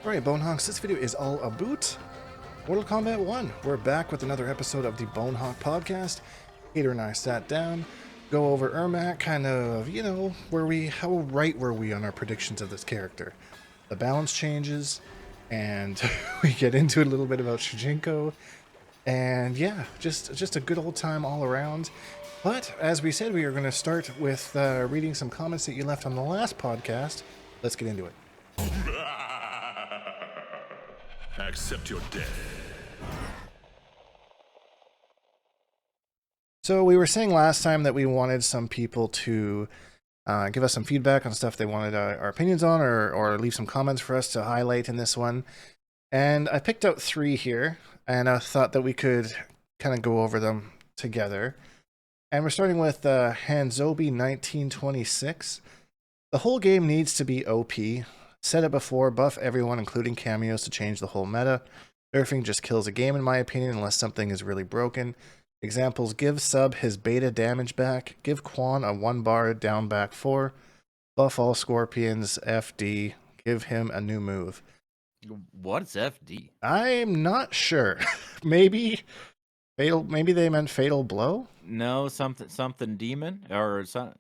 Alright, Bonehawks, this video is all about Mortal Kombat 1. We're back with another episode of the Bonehawk podcast. Hatyr and I sat down, go over Ermac, kind of, how right were we on our predictions of this character. The balance changes, and we get into a little bit about Shujinko, and yeah, just a good old time all around. But, as we said, we are going to start with reading some comments that you left on the last podcast. Let's get into it. Accept your death. So we were saying last time that we wanted some people to give us some feedback on stuff they wanted our opinions on, or leave some comments for us to highlight in this one. And I picked out 3 here, and I thought that we could kind of go over them together. And we're starting with Hanzobi1926. The whole game needs to be OP. Said it before, buff everyone, including cameos, to change the whole meta. Nerfing just kills a game, in my opinion, unless something is really broken. Examples: give Sub his beta damage back, give Quan a 1-bar down back 4, buff all Scorpions, FD, give him a new move. What's FD? I'm not sure. Maybe they meant Fatal Blow? No, something demon or something.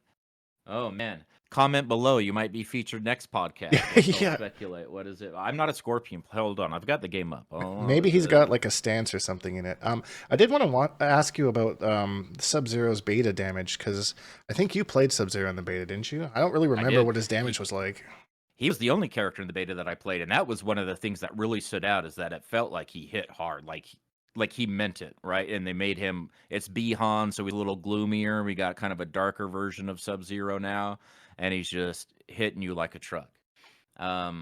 Oh man. Comment below. You might be featured next podcast. Yeah. Speculate. What is it? I'm not a Scorpion. Hold on. I've got the game up. Oh, maybe he's got like a stance or something in it. I did want to ask you about Sub-Zero's beta damage, because I think you played Sub-Zero in the beta, didn't you? I don't really remember what his damage was like. He was the only character in the beta that I played, and that was one of the things that really stood out, is that it felt like he hit hard, like he meant it, right? And they made him, it's Bihan, so he's a little gloomier. We got kind of a darker version of Sub-Zero now, and he's just hitting you like a truck. I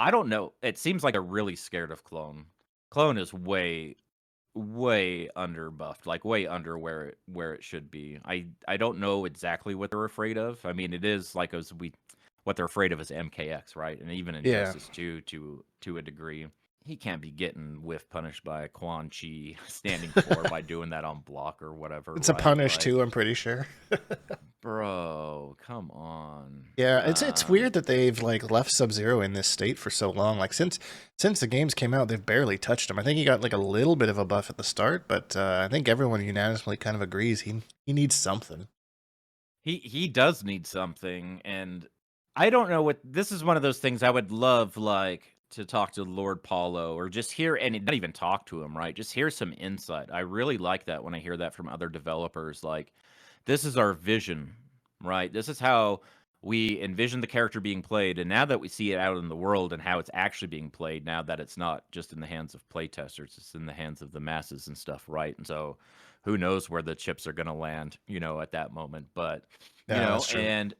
don't know. It seems like they're really scared of Clone. Clone is way under buffed, like way under where it should be. I don't know exactly what they're afraid of. I mean, it is like what they're afraid of is MKX, right? And even Injustice 2 to a degree. He can't be getting whiff punished by Quan Chi standing 4 by doing that on block or whatever. It's a punish too, I'm pretty sure. Bro, come on. Yeah, it's weird that they've like left Sub-Zero in this state for so long. Like since the games came out, they've barely touched him. I think he got like a little bit of a buff at the start, but I think everyone unanimously kind of agrees he needs something. He does need something, and I don't know what this is. One of those things I would love, like, to talk to Lord Paulo, or just hear, and not even talk to him, right? Just hear some insight. I really like that when I hear that from other developers. Like, this is our vision, right? This is how we envision the character being played, and now that we see it out in the world and how it's actually being played, now that it's not just in the hands of playtesters, it's in the hands of the masses and stuff, right? And so, who knows where the chips are going to land, at that moment. But That's true. and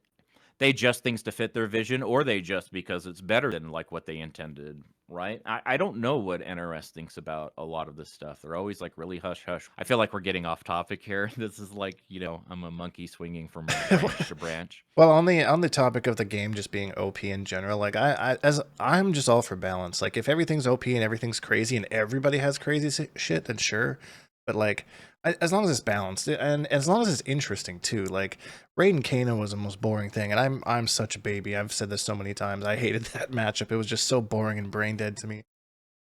they adjust things to fit their vision, or they just because it's better than like what they intended, right? I don't know what NRS thinks about a lot of this stuff. They're always like really hush hush. I feel like we're getting off topic here. This is like, I'm a monkey swinging from branch to branch. Well, on the topic of the game just being OP in general, like I'm just all for balance. Like if everything's OP and everything's crazy and everybody has crazy shit, then sure. But like, as long as it's balanced and as long as it's interesting too. Like Raiden Kano was the most boring thing, and I'm such a baby. I've said this so many times. I hated that matchup. It was just so boring and brain dead to me.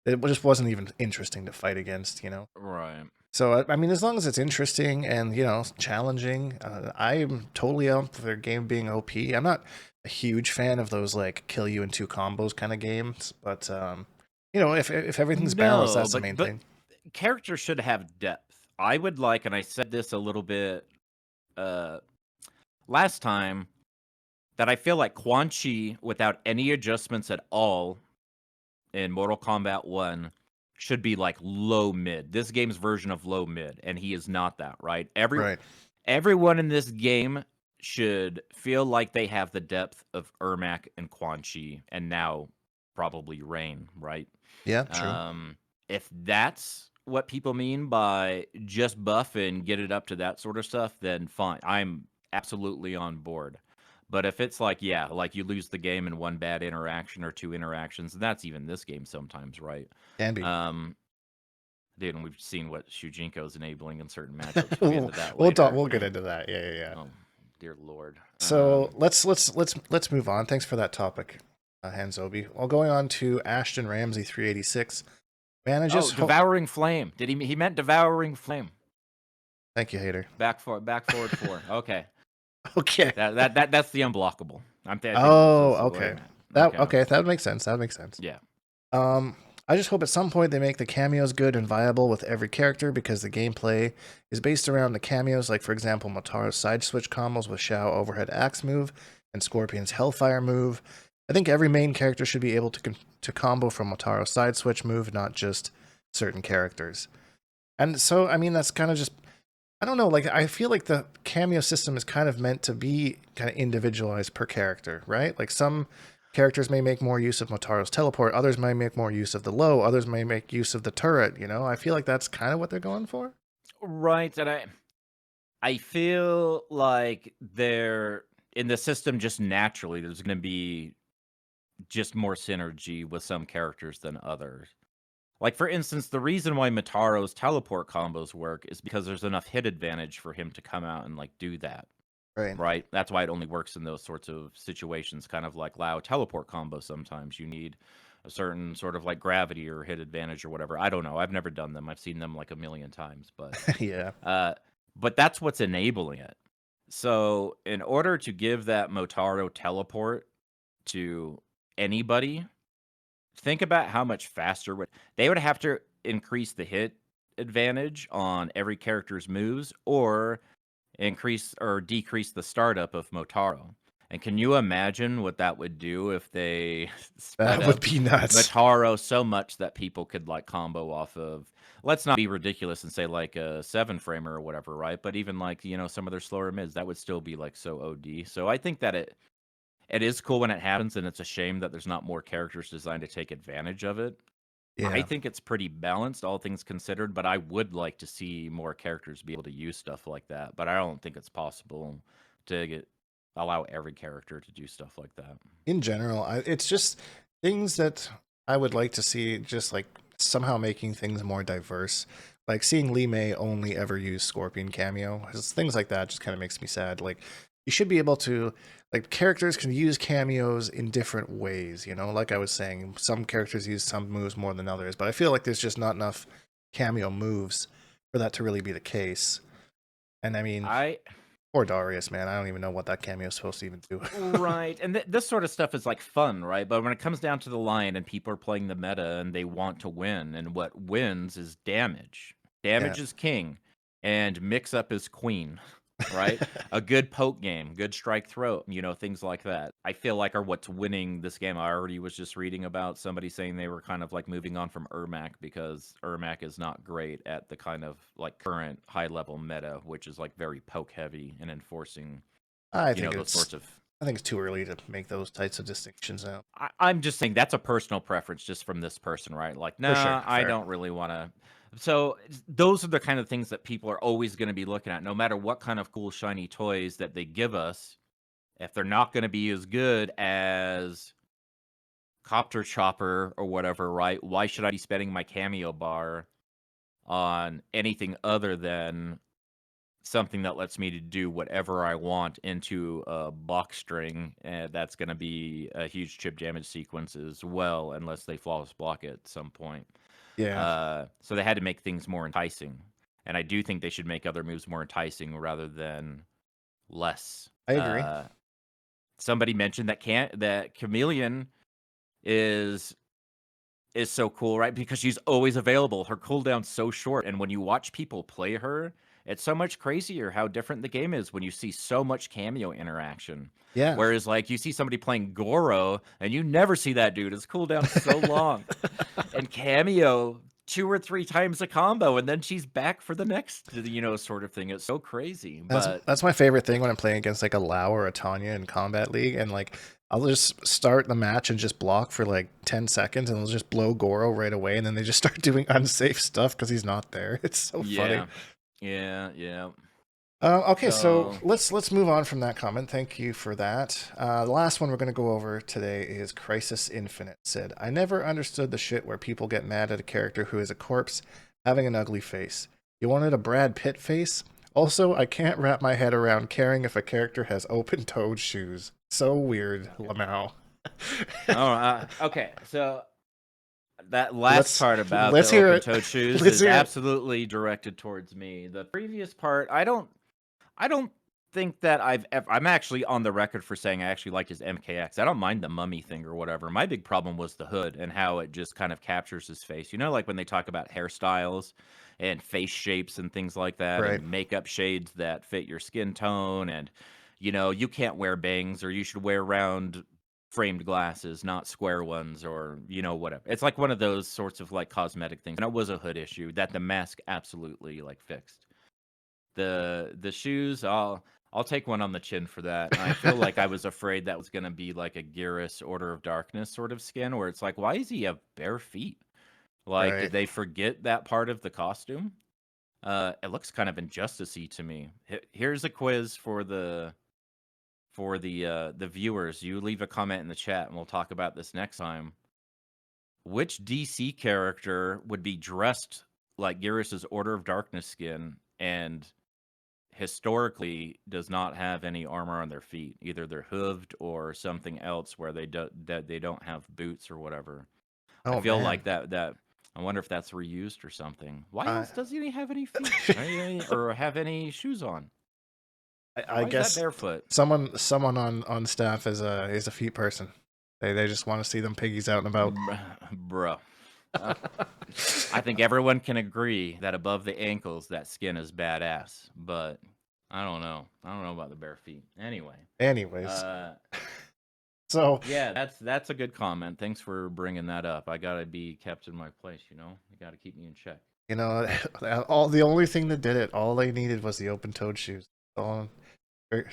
It just wasn't even interesting to fight against, Right. So I mean, as long as it's interesting and challenging, I'm totally up for their game being OP. I'm not a huge fan of those like kill you in 2 combos kind of games, but if everything's balanced, that's the main thing. Characters should have depth. I would like, and I said this a little bit last time, that I feel like Quan Chi, without any adjustments at all in Mortal Kombat 1, should be like low mid. This game's version of low mid, and he is not that, right? Everyone in this game should feel like they have the depth of Ermac and Quan Chi, and now probably Rain, right? Yeah, true. If that's what people mean by just buff and get it up to that sort of stuff, then fine. I'm absolutely on board. But if it's like, yeah, like you lose the game in 1 bad interaction or 2 interactions, and that's even this game sometimes, right? Can be. Dude, and we've seen what Shujinko is enabling in certain matchups. We'll get into that later. We'll get into that. Yeah. Oh, dear Lord. So let's move on. Thanks for that topic. Hanzobi. Well, going on to Ashton Ramsey 386. Man, I Oh, just hope. devouring flame. Did he meant devouring flame? Thank you, hater. Back forward 4. Okay. Okay. That's the unblockable. I think Oh, this is what I okay. meant. Okay, that makes sense. That makes sense. Yeah. I just hope at some point they make the cameos good and viable with every character because the gameplay is based around the cameos, like for example Motaro's side switch combos with Shao overhead axe move and Scorpion's Hellfire move. I think every main character should be able to combo from Motaro's side switch move, not just certain characters. And so, I mean, that's kind of just, I don't know, like, I feel like the cameo system is kind of meant to be kind of individualized per character, right? Like, some characters may make more use of Motaro's teleport, others may make more use of the low, others may make use of the turret, you know? I feel like that's kind of what they're going for. Right, and I feel like they're in the system just naturally. There's going to be just more synergy with some characters than others. Like for instance, the reason why Mataro's teleport combos work is because there's enough hit advantage for him to come out and like do that. Right. Right? That's why it only works in those sorts of situations, kind of like Lao teleport combo sometimes. You need a certain sort of like gravity or hit advantage or whatever. I don't know. I've never done them. I've seen them like a million times, Yeah. but that's what's enabling it. So, in order to give that Motaro teleport to anybody, think about how much faster they would have to increase the hit advantage on every character's moves or increase or decrease the startup of Motaro. And can you imagine what that would do if they sped That would up be nuts. Motaro so much that people could like combo off of? Let's not be ridiculous and say like a 7-framer or whatever, right? But even like, some of their slower mids, that would still be like so OD. So I think that it is cool when it happens, and it's a shame that there's not more characters designed to take advantage of it. I Yeah. think it's pretty balanced, all things considered, but I would like to see more characters be able to use stuff like that. But I don't think it's possible to allow every character to do stuff like that. In general, it's just things that I would like to see, just like somehow making things more diverse. Like seeing Lee May only ever use Scorpion cameo, things like that just kind of makes me sad. Like you should be able to, like characters can use cameos in different ways. You know, like I was saying, some characters use some moves more than others, but I feel like there's just not enough cameo moves for that to really be the case. And I mean, I poor Darius, man. I don't even know what that cameo is supposed to even do. Right, and this sort of stuff is like fun, right? But when it comes down to the line and people are playing the meta and they want to win, and what wins is damage. Yeah. Damage is king, and mix up is queen, right? A good poke game, good strike throat, things like that. I feel like are what's winning this game. I already was just reading about somebody saying they were kind of like moving on from Ermac because Ermac is not great at the kind of like current high level meta, which is like very poke heavy and enforcing I think those sorts of. I think it's too early to make those types of distinctions now. I'm just saying that's a personal preference just from this person, right? Like, For sure, nah, I fair. don't really want to. So those are the kind of things that people are always going to be looking at, no matter what kind of cool shiny toys that they give us. If they're not going to be as good as Copter Chopper or whatever, right? Why should I be spending my cameo bar on anything other than something that lets me to do whatever I want into a box string, and that's going to be a huge chip damage sequence as well, unless they flawless block it at some point. Yeah, So they had to make things more enticing, and I do think they should make other moves more enticing rather than less. I agree. Somebody mentioned that Chameleon is so cool, right? Because she's always available. Her cooldown's so short, and when you watch people play her, it's so much crazier how different the game is when you see so much cameo interaction. Yeah. Whereas, like, you see somebody playing Goro, and you never see that dude. His cooldown's so long. And cameo 2 or 3 times a combo, and then she's back for the next, sort of thing. It's so crazy. But That's my favorite thing when I'm playing against like a Lao or a Tanya in Combat League, and like I'll just start the match and just block for like 10 seconds, and they'll just blow Goro right away, and then they just start doing unsafe stuff because he's not there. It's so funny. Yeah. Okay, so So let's move on from that comment. Thank you for that. The last one we're going to go over today is Crisis Infinite. Said, I never understood the shit where people get mad at a character who is a corpse having an ugly face. You wanted a Brad Pitt face? Also, I can't wrap my head around caring if a character has open-toed shoes. So weird, Lamau. Okay. So that last let's part about the let's hear it. open-toed shoes Let's is hear it. absolutely directed towards me. The previous part, I don't think that I'm actually on the record for saying I actually liked his MKX. I don't mind the mummy thing or whatever. My big problem was the hood and how it just kind of captures his face. You know, like when they talk about hairstyles and face shapes and things like that, Right. and makeup shades that fit your skin tone, and you can't wear bangs, or you should wear round framed glasses, not square ones, or whatever. It's like one of those sorts of like cosmetic things. And it was a hood issue that the mask absolutely like fixed. The shoes, I'll take one on the chin for that. I feel like I was afraid that was gonna be like a Geras Order of Darkness sort of skin, where it's like, why does he have bare feet? Like, did Right. they forget that part of the costume? It looks kind of injustice-y to me. Here's a quiz for the viewers. You leave a comment in the chat, and we'll talk about this next time. Which DC character would be dressed like Geras's Order of Darkness skin and historically does not have any armor on their feet? Either they're hooved or something else where they don't have boots or whatever. I Oh feel man. like that I wonder if that's reused or something. Why I else does he have any feet? Or have any shoes on? I Why is that guess barefoot? someone on staff is a feet person. They just want to see them piggies out and about. Bruh. Uh, I think everyone can agree that above the ankles, that skin is badass. But I don't know. I don't know about the bare feet. Anyway, Anyways, uh, so yeah, that's a good comment. Thanks for bringing that up. I gotta be kept in my place. You gotta keep me in check. you know, all the only thing that did it, all they needed was the open-toed shoes. All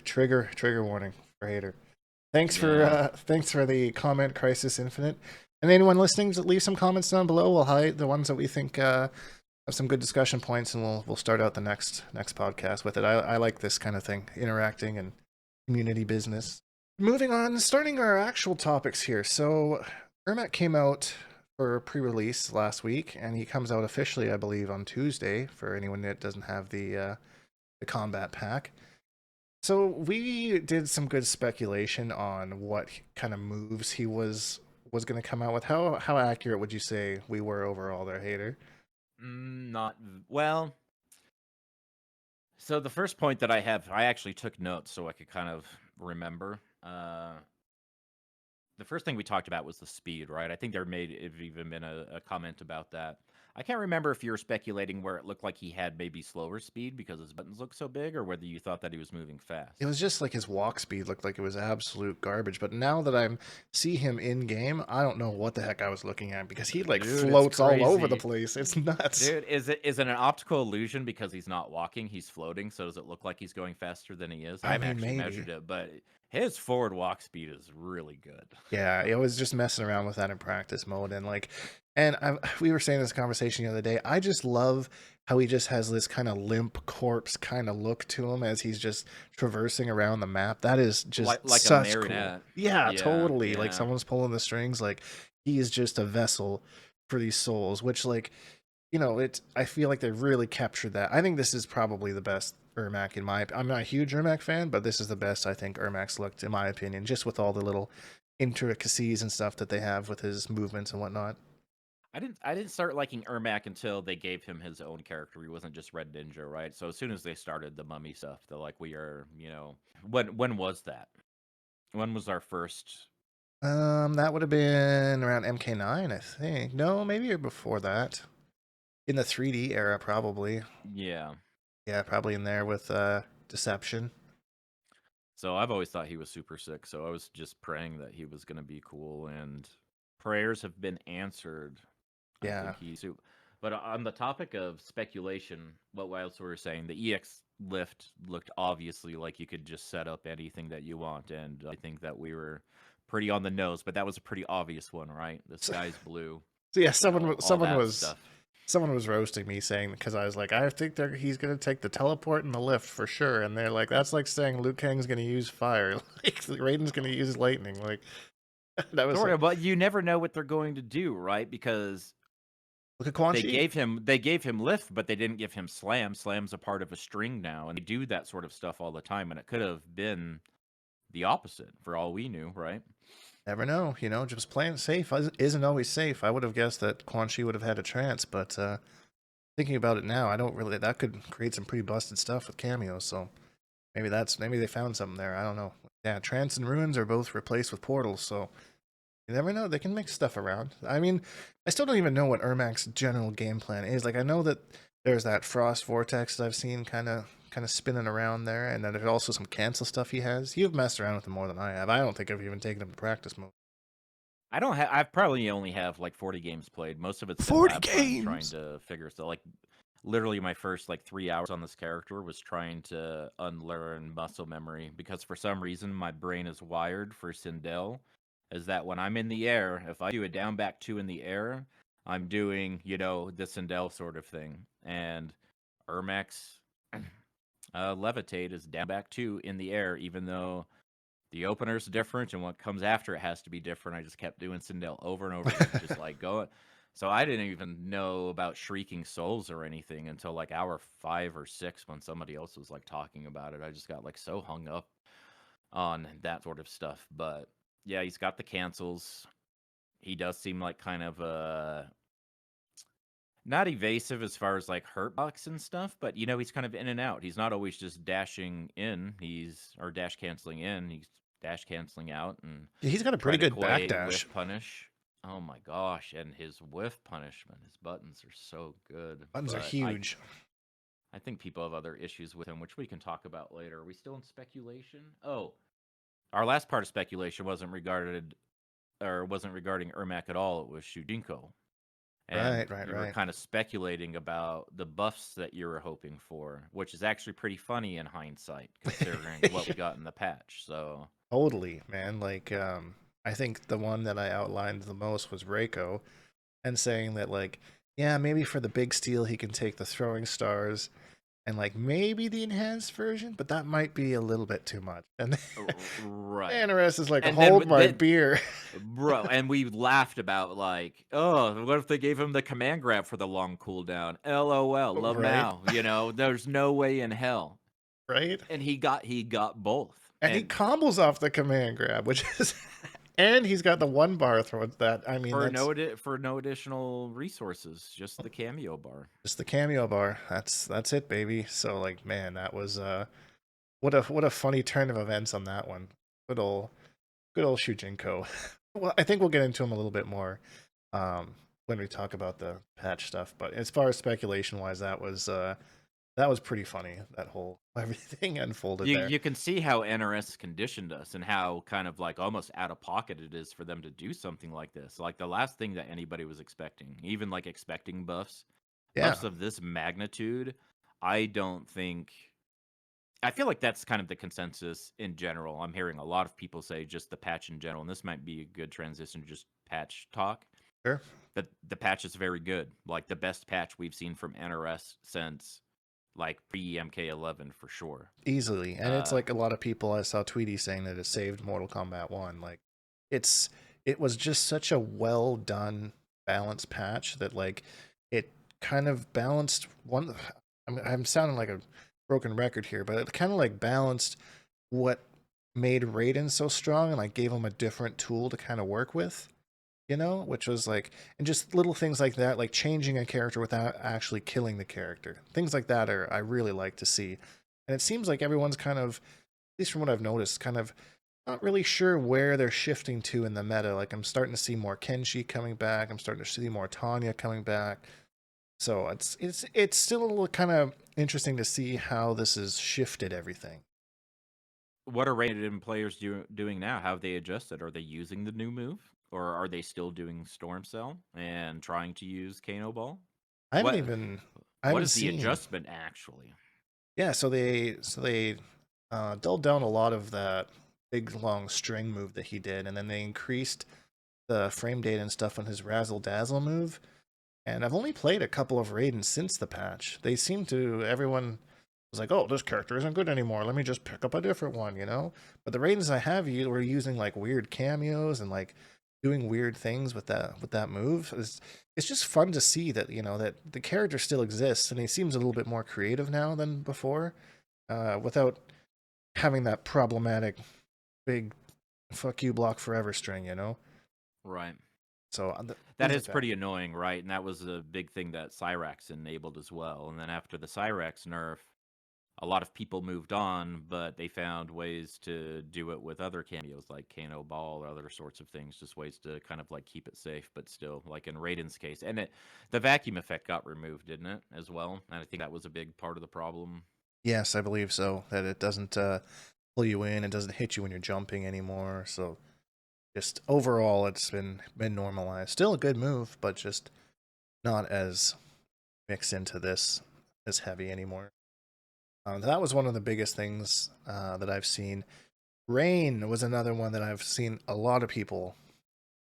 trigger warning for Hatyr. Yeah. Thanks for the comment, Crisis Infinite. And anyone listening, leave some comments down below. We'll highlight the ones that we think have some good discussion points, and we'll start out the next podcast with it. I like this kind of thing, interacting and community business. Moving on, starting our actual topics here. So, Ermac came out for pre-release last week, and he comes out officially, I believe, on Tuesday for anyone that doesn't have the combat pack. So we did some good speculation on what kind of moves he was going to come out with. How accurate would you say we were overall there, Hatyr? Not well. So the first point that I have, I actually took notes so I could kind of remember. The first thing we talked about was the speed, right? I think there may have even been a comment about that. I can't remember if you were speculating where it looked like he had maybe slower speed because his buttons looked so big, or whether you thought that he was moving It fast. was just like his walk speed looked like it was absolute garbage. But now that I see him in game, I don't know what the heck I was looking at because he like Dude, it's floats all over the crazy. place. It's nuts. Dude, is it an optical illusion because he's not walking, he's floating, so does it look like he's going faster than he is? I I haven't mean, actually maybe. measured it, but his forward walk speed is really good. Yeah, it was just messing around with that in practice mode, and like, we were saying this conversation the other day. I just love how he just has this kind of limp corpse kind of look to him as he's just traversing around the map. That is just Like a such cool. marionette. Yeah, Yeah, totally. Like yeah. someone's pulling the strings. Like he is just a vessel for these souls, which like I feel like they really captured that. I think this is probably the best Ermac in my. I'm not a huge Ermac fan, but this is the best I think Ermac's looked in my opinion, just with all the little intricacies and stuff that they have with his movements and whatnot. I didn't start liking Ermac until they gave him his own character. He wasn't just Red Ninja, right? So as soon as they started the mummy stuff, they're like, we are, when was that? When was our first? That would have been around MK9, I think. No, maybe before that. In the 3D era, probably. Yeah. Yeah, probably in there with Deception. So I've always thought he was super sick. So I was just praying that he was going to be cool, and prayers have been answered. I Yeah. think he's. But on the topic of speculation, what else were we saying? The EX lift looked obviously like you could just set up anything that you want, and I think that we were pretty on the nose. But that was a pretty obvious one, right? The So, sky's blue, so yeah, all that stuff. someone was roasting me saying because I was like, I think he's gonna take the teleport and the lift for sure, and they're like, that's like saying Liu Kang's gonna use fire, like Raiden's gonna use lightning, like that was Sort like, of, but you never know what they're going to do, right? Because look at Quan they Chi. gave him lift, but they didn't give him slam. Slam's a part of a string now, and they do that sort of stuff all the time. And it could have been the opposite for all we knew, right? Never know, just playing it safe isn't always safe. I would have guessed that Quan Chi would have had a trance, but thinking about it now, I don't really. That could create some pretty busted stuff with cameos. So maybe they found something there. I don't know. Yeah, trance and ruins are both replaced with portals, so you never know. They can mix stuff around. I mean, I still don't even know what Ermac's general game plan is. Like, I know that there's that frost vortex that I've seen kind of spinning around there, and then there's also some cancel stuff he has. You've messed around with him more than I have. I don't think I've even taken him to practice mode. I don't have. I probably only have like 40 games played. Most of it's been 40 lab time trying games. to figure stuff. Like literally, my first like 3 hours on this character was trying to unlearn muscle memory because for some reason my brain is wired for Sindel, is that when I'm in the air, if I do a down back two in the air, I'm doing the Sindel sort of thing. And Ermac's levitate is down back two in the air, even though the opener's different and what comes after it has to be different. I just kept doing Sindel over and over again, just like going. So I didn't even know about Shrieking Souls or anything until like hour 5 or 6 when somebody else was like talking about it. I just got like so hung up on that sort of stuff. But yeah, he's got the cancels. He does seem like kind of not evasive as far as like hurt box and stuff, but he's kind of in and out. He's not always just dashing in. Or dash canceling in. He's dash canceling out and He's got a pretty trying to good backdash. whiff punish. Oh my gosh! And his whiff punishment, his buttons are so good. Buttons are But huge. I think people have other issues with him, which we can talk about later. Are we still in speculation? Oh, our last part of speculation wasn't regarding Ermac at all. It was Shujinko. And Right, you were right. kind of speculating about the buffs that you were hoping for, which is actually pretty funny in hindsight, considering what we got in the patch. So Totally, man. Like, I think the one that I outlined the most was Reiko, and saying that, like, yeah, maybe for the big steal he can take the throwing stars, and like maybe the enhanced version, but that might be a little bit too much. And right, NRS is like, and hold my beer. bro. And we laughed about like, oh, what if they gave him the command grab for the long cooldown? LOL, love Right, now. There's no way in hell. right. And he got both. And he combos off the command grab, which is, and he's got the one bar throw. That I mean, for that's no additional resources, just the cameo bar. just the cameo bar. That's it, baby. So like, man, that was what a funny turn of events on that one. Good old Shujinko. Well, I think we'll get into him a little bit more when we talk about the patch stuff. But as far as speculation wise, that was pretty funny. That whole everything unfolded there. You can see how NRS conditioned us and how kind of like almost out of pocket it is for them to do something like this. Like the last thing that anybody was expecting, even like expecting buffs Yeah, of this magnitude, I don't think. I feel like that's kind of the consensus in general. I'm hearing a lot of people say just the patch in general, and this might be a good transition to just patch talk. sure. That the patch is very good, like the best patch we've seen from NRS since like pre-MK11 for sure. Easily. And it's like a lot of people, I saw Tweety saying that it saved Mortal Kombat 1. Like it was just such a well done balanced patch that like it kind of balanced one. I'm sounding like a broken record here, but it kind of like balanced what made Raiden so strong and like gave him a different tool to kind of work with, which was like, and just little things like that, like changing a character without actually killing the character. Things like that I really like to see. And it seems like everyone's kind of, at least from what I've noticed, kind of not really sure where they're shifting to in the meta. Like I'm starting to see more Kenshi coming back. I'm starting to see more Tanya coming back. So it's still a little kind of interesting to see how this has shifted everything. What are rated players doing now? How have they adjusted? Are they using the new move, or are they still doing Storm Cell and trying to use Kano Ball? I What haven't is the seen. adjustment actually? Yeah, so they dulled down a lot of that big long string move that he did, and then they increased the frame data and stuff on his Razzle Dazzle move. And I've only played a couple of Raidens since the patch. They seem to, everyone was like, oh, this character isn't good anymore. Let me just pick up a different one, But the Raidens I have were using like weird cameos and like doing weird things with that move. It's just fun to see that, that the character still exists and he seems a little bit more creative now than before, without having that problematic big fuck you, block forever string, you know? Right. So That things like is that. pretty annoying, right? And that was a big thing that Cyrax enabled as well. And then after the Cyrax nerf, a lot of people moved on, but they found ways to do it with other cameos like Kano Ball or other sorts of things, just ways to kind of like keep it safe, but still, like in Raiden's case. And the vacuum effect got removed, didn't it, as well? And I think that was a big part of the problem. Yes, I believe so. That it doesn't pull you in, it doesn't hit you when you're jumping anymore. So just overall, it's been normalized. Still a good move, but just not as mixed into this as heavy anymore. That was one of the biggest things that I've seen. Rain was another one that I've seen a lot of people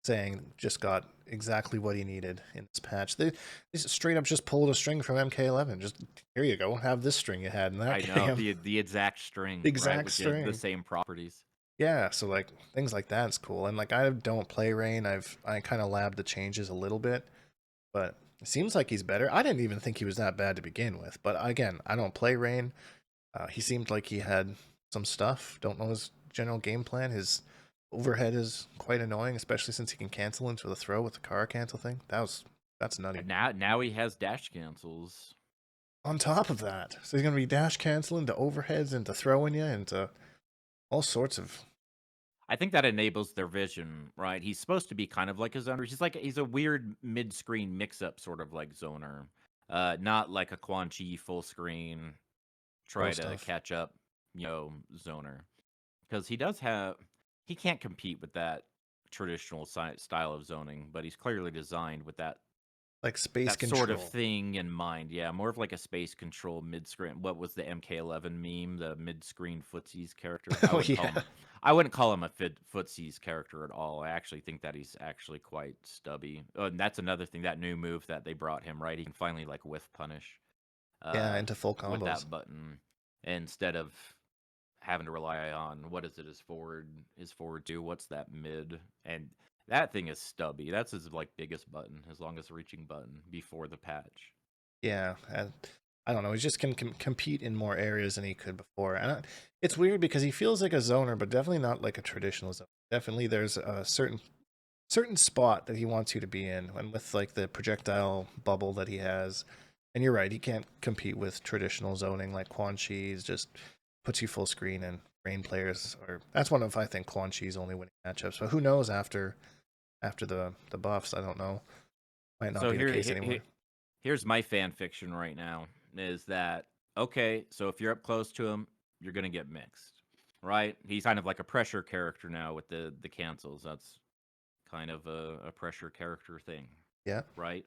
saying just got exactly what he needed in this patch. They straight up just pulled a string from MK11. Just here you go, have this string you had in that I know game. the exact string, right, Exact with the string. same properties. Yeah, so like things like that's cool. And like I don't play Rain. I kind of labbed the changes a little bit, but it seems like he's better. I didn't even think he was that bad to begin with. But again, I don't play Rain. He seemed like he had some stuff. Don't know his general game plan. His overhead is quite annoying, especially since he can cancel into the throw with the car cancel thing. That's nutty. And now he has dash cancels. On top of that, so he's gonna be dash canceling to overheads and to throwing you into all sorts of. I think that enables their vision, right? He's supposed to be kind of like a zoner. He's a weird mid-screen mix-up sort of like zoner. Not like a Quan Chi full screen Pro try to stuff. catch up, zoner. Because he can't compete with that traditional style of zoning, but he's clearly designed with Like space that sort of control. thing in mind. Yeah, more of like a space control mid-screen. What was the MK11 meme? The mid-screen footsies character. Oh yeah. I wouldn't call him a footsies character at all. I actually think that he's actually quite stubby. Oh, and that's another thing. That new move that they brought him, right? He can finally like whiff punish Yeah, uh, into full with combos. that button instead of having to rely on what is it his forward do, what's that mid, and that thing is stubby. That's his like biggest button, his longest reaching button before the patch. Yeah, and I don't know. He just can compete in more areas than he could before, and it's weird because he feels like a zoner, but definitely not like a traditional zoner. Definitely, there's a certain spot that he wants you to be in, and with like the projectile bubble that he has. And you're right, he can't compete with traditional zoning like Quan Chi's. Just puts you full screen, and Rain players are. That's one of I think Quan Chi's only winning matchups. But who knows after the buffs? I don't know. Might not So be the case anymore. here's my fan fiction right now is that okay, so if you're up close to him, you're gonna get mixed, right? He's kind of like a pressure character now with the cancels. That's kind of a pressure character thing, Yeah. right?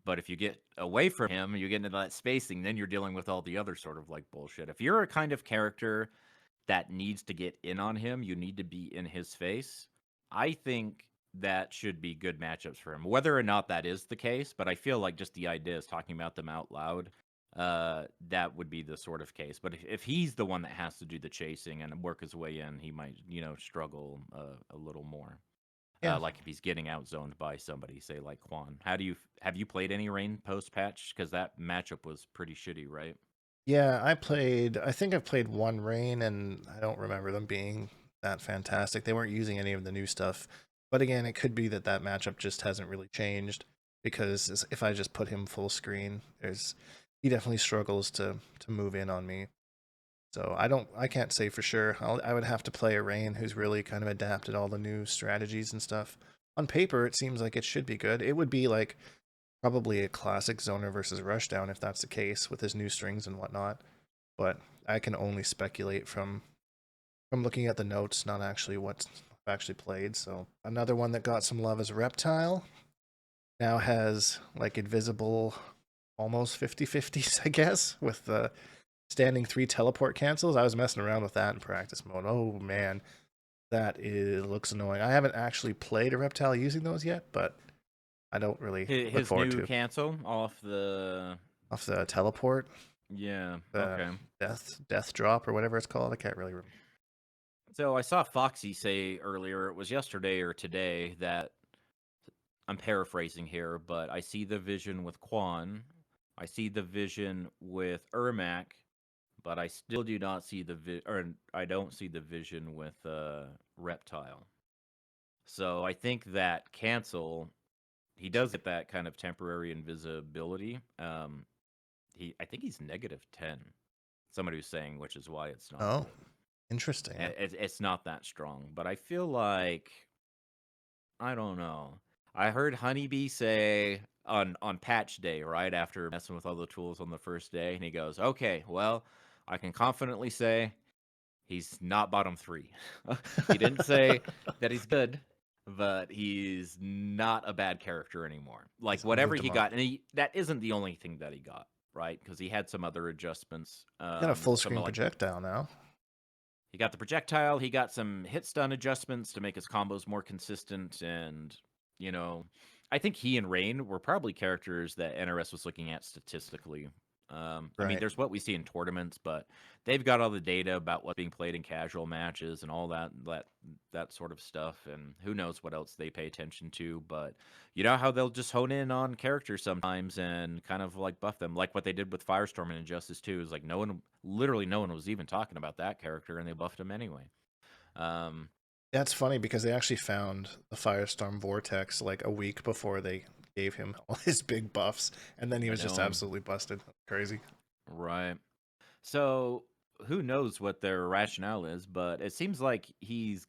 But if you get away from him, you get into that spacing, then you're dealing with all the other sort of like bullshit. If you're a kind of character that needs to get in on him, you need to be in his face. I think that should be good matchups for him, whether or not that is the case. But I feel like just the idea is talking about them out loud. That would be the sort of case. But if he's the one that has to do the chasing and work his way in, he might, struggle a little more. Yeah. Like if he's getting outzoned by somebody, say like Quan. Have you played any Rain post patch? Because that matchup was pretty shitty, right? Yeah, I think I've played one Rain, and I don't remember them being that fantastic. They weren't using any of the new stuff. But again, it could be that that matchup just hasn't really changed because if I just put him full screen, he definitely struggles to move in on me. So I can't say for sure. I would have to play a Rain who's really kind of adapted all the new strategies and stuff. On paper, it seems like it should be good. It would be like probably a classic zoner versus rushdown if that's the case with his new strings and whatnot. But I can only speculate from looking at the notes, not actually what's actually played. So another one that got some love is Reptile. Now has like invisible almost 50-50s, I guess, with the standing 3 teleport cancels. I was messing around with that in practice mode. Oh man, looks annoying. I haven't actually played a Reptile using those yet, but I don't really look His forward new to cancel off the off the teleport, yeah, the okay. death drop or whatever it's called. I can't really remember. So I saw Foxy say earlier, it was yesterday or today, that I'm paraphrasing here, but I see the vision with Quan, I see the vision with Ermac, but I still do not see or I don't see the vision with Reptile. So I think that cancel, he does get that kind of temporary invisibility. I think he's -10. Somebody was saying, which is why it's not Oh, good. interesting. It's not that strong, but I feel like I don't know. I heard Honeybee say on patch day, right after messing with all the tools on the first day, and he goes, "Okay, well, I can confidently say he's not bottom 3." He didn't say that he's good, but he's not a bad character anymore. Like He's whatever moved he him up. got, and that isn't the only thing that he got, right? Because he had some other adjustments. You got a full Some screen like projectile now. he got the projectile, he got some hit stun adjustments to make his combos more consistent, and you know, I think he and Rain were probably characters that NRS was looking at statistically. I mean, Right. there's what we see in tournaments, but they've got all the data about what's being played in casual matches and all that sort of stuff, and who knows what else they pay attention to. But you know how they'll just hone in on characters sometimes and kind of like buff them, like what they did with Firestorm and Injustice 2. Is like literally no one was even talking about that character, and they buffed him anyway. Um, That's funny because they actually found the Firestorm Vortex like a week before they gave him all his big buffs, and then he I was just know, absolutely busted. Crazy. right? So who knows what their rationale is, but it seems like he's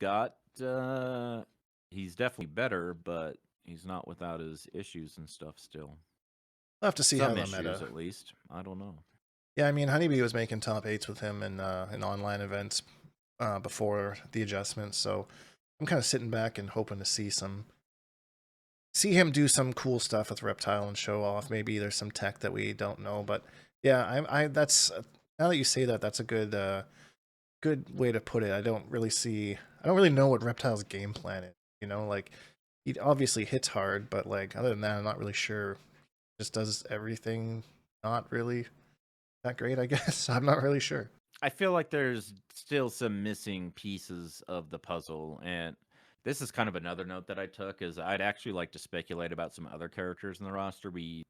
definitely better, but he's not without his issues and stuff still. We'll have to see how Some the issues meta. at least. I don't know. Yeah, I mean, Honeybee was making top eights with him in online events before the adjustments, so I'm kind of sitting back and hoping to see him do some cool stuff with Reptile and show off. Maybe there's some tech that we don't know, but yeah, I that's now that you say that, that's a good way to put it. I don't really know what Reptile's game plan is. Like he obviously hits hard, but like other than that, I'm not really sure. Just does everything not really that great, I guess. I'm not really sure. I feel like there's still some missing pieces of the puzzle, and this is kind of another note that I took is I'd actually like to speculate about some other characters in the roster we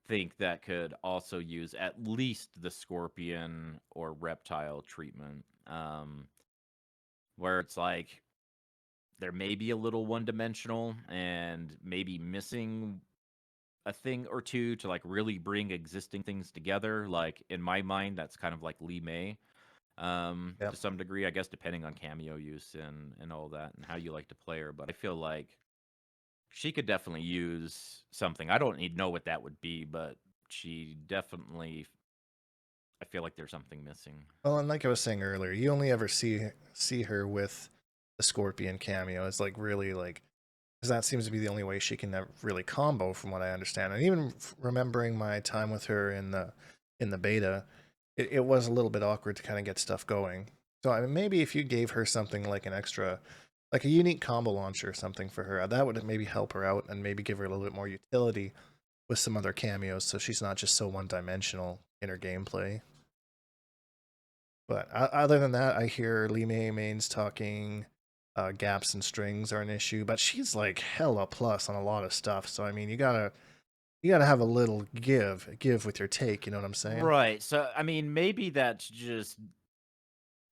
think that could also use at least the scorpion or reptile treatment. Where it's like they're maybe a little one dimensional and maybe missing a thing or two to like really bring existing things together. Like in my mind, that's kind of like Lee May, Yep. to some degree, I guess, depending on cameo use and all that and how you like to play her. But I feel like she could definitely use something. I don't need know what that would be, but she definitely. I feel like there's something missing. Well, and like I was saying earlier, you only ever see her with the Scorpion cameo. It's like really like because that seems to be the only way she can really combo, from what I understand. And even remembering my time with her in the beta, it was a little bit awkward to kind of get stuff going. So I mean, maybe if you gave her something like an extra, like a unique combo launcher or something for her, that would maybe help her out and maybe give her a little bit more utility with some other cameos, so she's not just so one-dimensional in her gameplay. But other than that, I hear Lee May Main's talking gaps and strings are an issue, but she's like hella plus on a lot of stuff. So I mean, you gotta have a little give with your take. You know what I'm saying? Right. So I mean, maybe that's just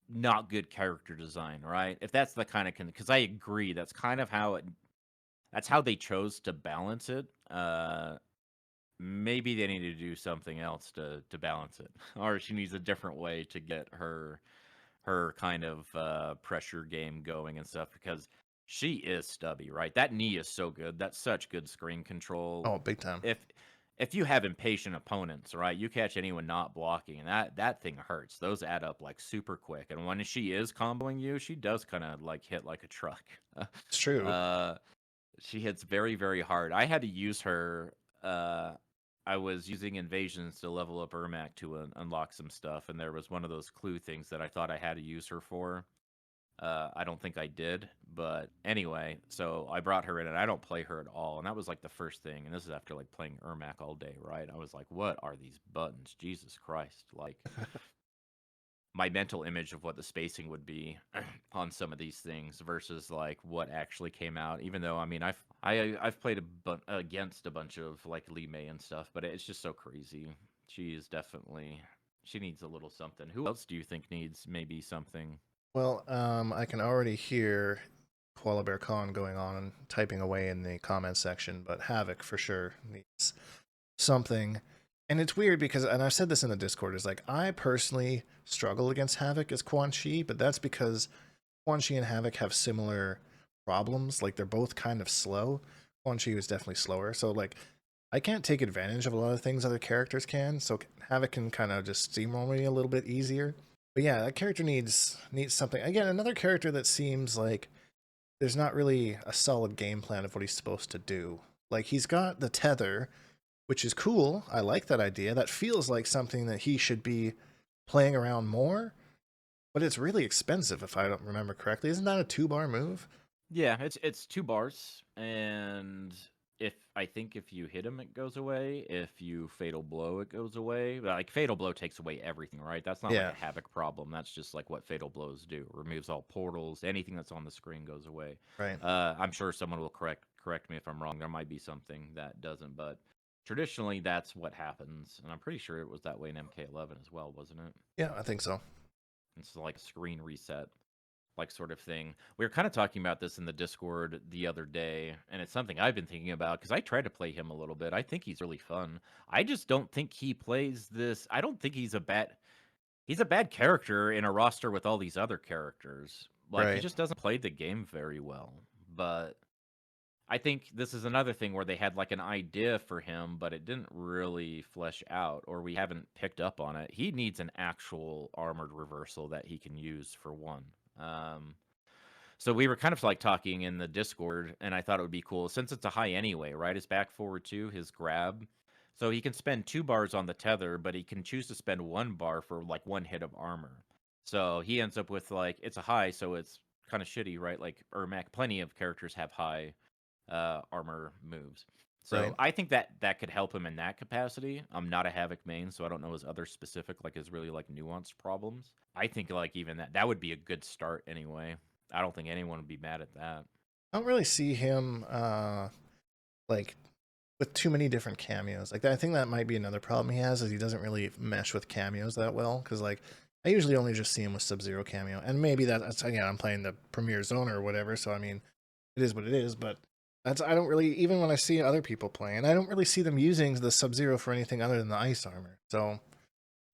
not good character design, right? If that's the kind of because I agree, that's how they chose to balance it. Maybe they need to do something else to balance it, or she needs a different way to get her kind of pressure game going and stuff because she is stubby, right? That knee is so good. That's such good screen control. Oh, big time. If if you have impatient opponents, right, you catch anyone not blocking, and that thing hurts. Those add up like super quick. And when she is comboing you, she does kind of like hit like a truck. It's true. uh, she hits very, very hard. I had to use her. I was using invasions to level up Ermac to unlock some stuff, and there was one of those clue things that I thought I had to use her for. I don't think I did, but anyway, so I brought her in, and I don't play her at all, and that was like the first thing. And this is after like playing Ermac all day, right? I was like, "What are these buttons? Jesus Christ!" Like my mental image of what the spacing would be on some of these things versus like what actually came out. Even though I mean I've played against a bunch of like Lee May and stuff, but it's just so crazy. She is definitely she needs a little something. Who else do you think needs maybe something? Well, I can already hear Koala Bear Khan going on and typing away in the comment section, but Havik for sure needs something. And it's weird because, and I've said this in the Discord, is like I personally struggle against Havik as Quan Chi, but that's because Quan Chi and Havik have similar problems. Like they're both kind of slow. Quan Chi is definitely slower, so like I can't take advantage of a lot of things other characters can. So Havik can kind of just steamroll me a little bit easier. But yeah, that character needs something. Again, another character that seems like there's not really a solid game plan of what he's supposed to do. Like he's got the tether, which is cool. I like that idea. That feels like something that he should be playing around more, but it's really expensive if I don't remember correctly. Isn't that a 2-bar move? Yeah, it's 2 bars, and if you hit him, it goes away. If you fatal blow, it goes away. Like fatal blow takes away everything, right? That's not like Yeah, a havoc problem. That's just like what fatal blows do. Removes all portals. Anything that's on the screen goes away. right. I'm sure someone will correct me if I'm wrong. There might be something that doesn't, but traditionally that's what happens, and I'm pretty sure it was that way in MK11 as well, wasn't it? Yeah, I think so. It's like a screen reset like sort of thing. We were kind of talking about this in the Discord the other day, and it's something I've been thinking about because I tried to play him a little bit. I think he's really fun. I just don't think he plays this. I don't think he's a bad character in a roster with all these other characters. Like he Right. just doesn't play the game very well. But I think this is another thing where they had like an idea for him, but it didn't really flesh out, or we haven't picked up on it. He needs an actual armored reversal that he can use for one. Um, so we were kind of like talking in the Discord, and I thought it would be cool since it's a high anyway, right? His back forward two, his grab. So he can spend 2 bars on the tether, but he can choose to spend 1 bar for like one hit of armor. So he ends up with like it's a high, so it's kind of shitty, right? Like Ermac, plenty of characters have high armor moves. So Right. I think that that could help him in that capacity. I'm not a Havoc main, so I don't know his other specific, like his really like nuanced problems. I think like even that would be a good start anyway. I don't think anyone would be mad at that. I don't really see him like with too many different cameos. Like I think that might be another problem he has is he doesn't really mesh with cameos that well. Because like I usually only just see him with Sub-Zero cameo, and maybe that's again I'm playing the Premier Zone or whatever. So I mean, it is what it is. But that's I don't really even when I see other people playing, I don't really see them using the Sub-Zero for anything other than the ice armor. So I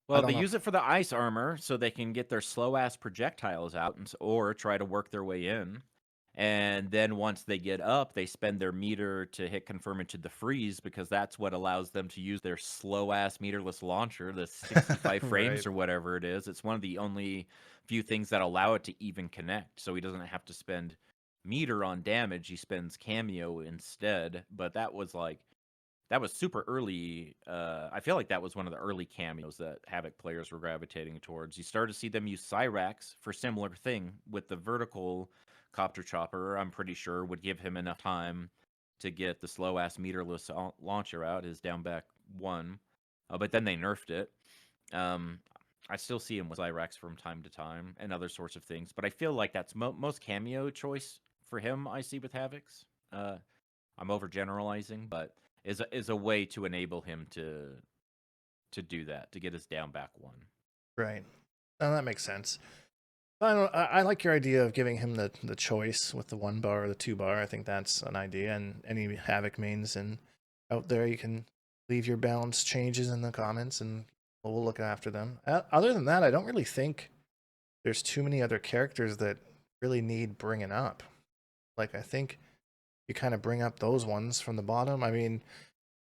Well, don't they know. use it for the ice armor so they can get their slow ass projectiles out or try to work their way in. And then once they get up, they spend their meter to hit confirm into the freeze because that's what allows them to use their slow ass meterless launcher, the 65 Right. frames or whatever it is. It's one of the only few things that allow it to even connect. So he doesn't have to spend meter on damage, he spends cameo instead. But that was super early. I feel like that was one of the early cameos that Havoc players were gravitating towards. You started to see them use Cyrax for similar thing with the vertical copter chopper. I'm pretty sure would give him enough time to get the slow ass meterless launcher out, his down back one. But then they nerfed it. Um, I still see him with Cyrax from time to time and other sorts of things, but I feel like that's most cameo choice for him. I see with Havocs. I'm overgeneralizing, but is a way to enable him to do that, to get his down back one. Right. No, that makes sense. I don't. I like your idea of giving him the choice with the 1 bar or the 2 bar. I think that's an idea. And any Havoc mains and out there, you can leave your balance changes in the comments, and we'll look after them. Other than that, I don't really think there's too many other characters that really need bringing up. Like I think you kind of bring up those ones from the bottom. I mean,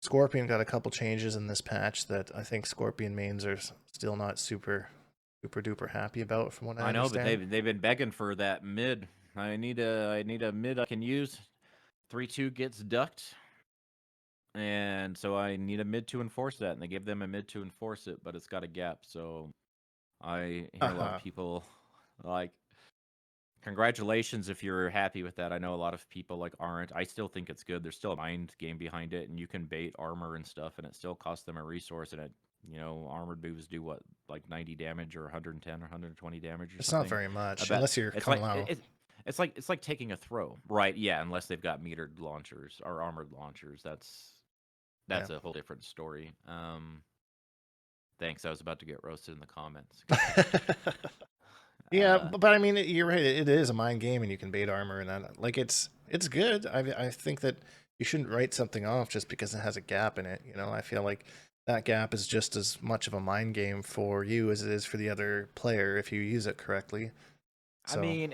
Scorpion got a couple changes in this patch that I think Scorpion mains are still not super duper happy about, from what I I know, but understand. they've been begging for that mid. I need a mid I can use. 3-2 gets ducked, and so I need a mid to enforce that, and they give them a mid to enforce it, but it's got a gap. So I hear a lot of Uh-huh. people like congratulations if you're happy with that. I know a lot of people like aren't. I still think it's good. There's still a mind game behind it, and you can bait armor and stuff, and it still costs them a resource. And it, armored moves do what, like 90 damage or 110 or 120 damage or It's not something. very I much bet unless you're it's Kung like Lao. it's like taking a throw, right? Yeah, unless they've got metered launchers or armored launchers. Yeah. That's a whole different story. Thanks. I was about to get roasted in the comments. Yeah, but I mean, you're right. It is a mind game, and you can bait armor, and that like it's good. I think that you shouldn't write something off just because it has a gap in it. You know, I feel like that gap is just as much of a mind game for you as it is for the other player if you use it correctly. I So mean,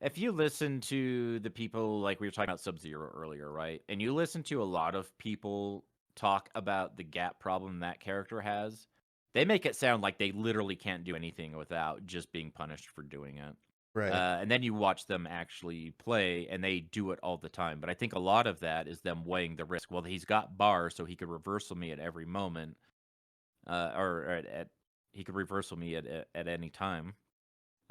if you listen to the people like we were talking about Sub-Zero earlier, right? And you listen to a lot of people talk about the gap problem that character has, they make it sound like they literally can't do anything without just being punished for doing it. right, And then you watch them actually play, and they do it all the time. But I think a lot of that is them weighing the risk. Well, he's got bars, so he could reversal me at every moment, or he could reversal me at any time.